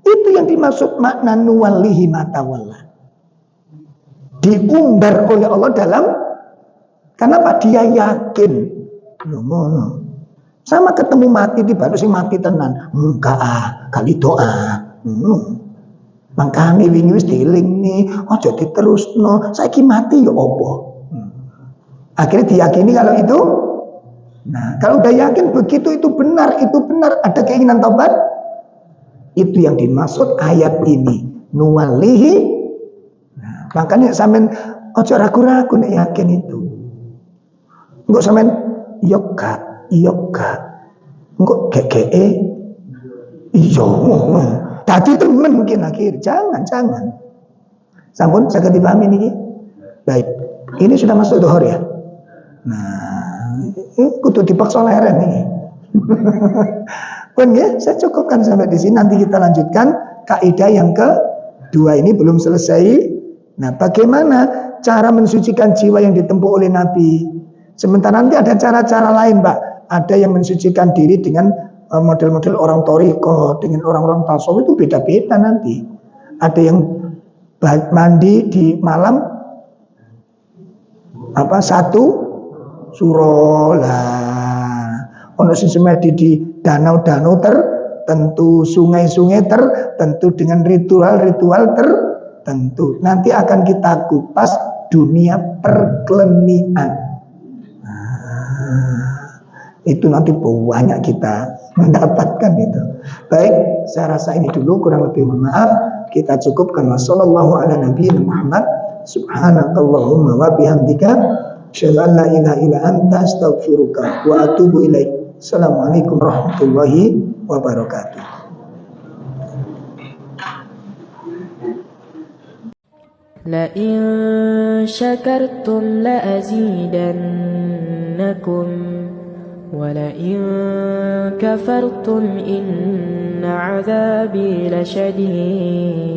Itu yang dimaksud makna nuwalihi matawalla. Diumbar oleh Allah dalam. Kenapa? Dia yakin. Ngono. Sama ketemu mati di baru sing mati tenan. Enggak, kali doa. Mangkane wingi wis dieling aja diterusno. Saiki mati ya apa? Akhirnya diyakini kalau itu. Nah, kalau udah yakin begitu itu benar, ada keinginan taubat. Itu yang dimaksud ayat ini. Nuwalihi. Nah, makanya sampean aja ragu-ragu nek yakin itu. Engko sampean iya gak. Engko GGE iya. Tadi temen mungkin akhir. Jangan. Sampun saged dipahami niki. Baik. Ini sudah masuk dhuhur ya. Nah, ini kudu dipaksa leren nih. Pun ya, saya cukupkan sampai di sini. Nanti kita lanjutkan kaidah yang kedua ini belum selesai. Nah, bagaimana cara mensucikan jiwa yang ditempuh oleh Nabi? Sementara nanti ada cara-cara lain, Pak. Ada yang mensucikan diri dengan model-model orang toriko, dengan orang-orang tasawuf, itu beda-beda nanti. Ada yang mandi di malam satu suro lah, ono sing semedi di danau-danau tertentu, sungai-sungai tertentu dengan ritual-ritual tertentu. Nanti akan kita kupas dunia perkelenian. Itu nanti banyak kita mendapatkan itu. Baik, saya rasa ini dulu, kurang lebih mohon maaf. Kita cukupkan. Wassallallahu ala nabiyina Muhammad. Subhanakallahumma wa bihamdika asyhadu an la ilaha illa anta astaghfiruka wa atubu ilaik. Assalamualaikum warahmatullahi wabarakatuh. لئن شكرتم لأزيدنكم ولئن كفرتم إن عذابي لشديد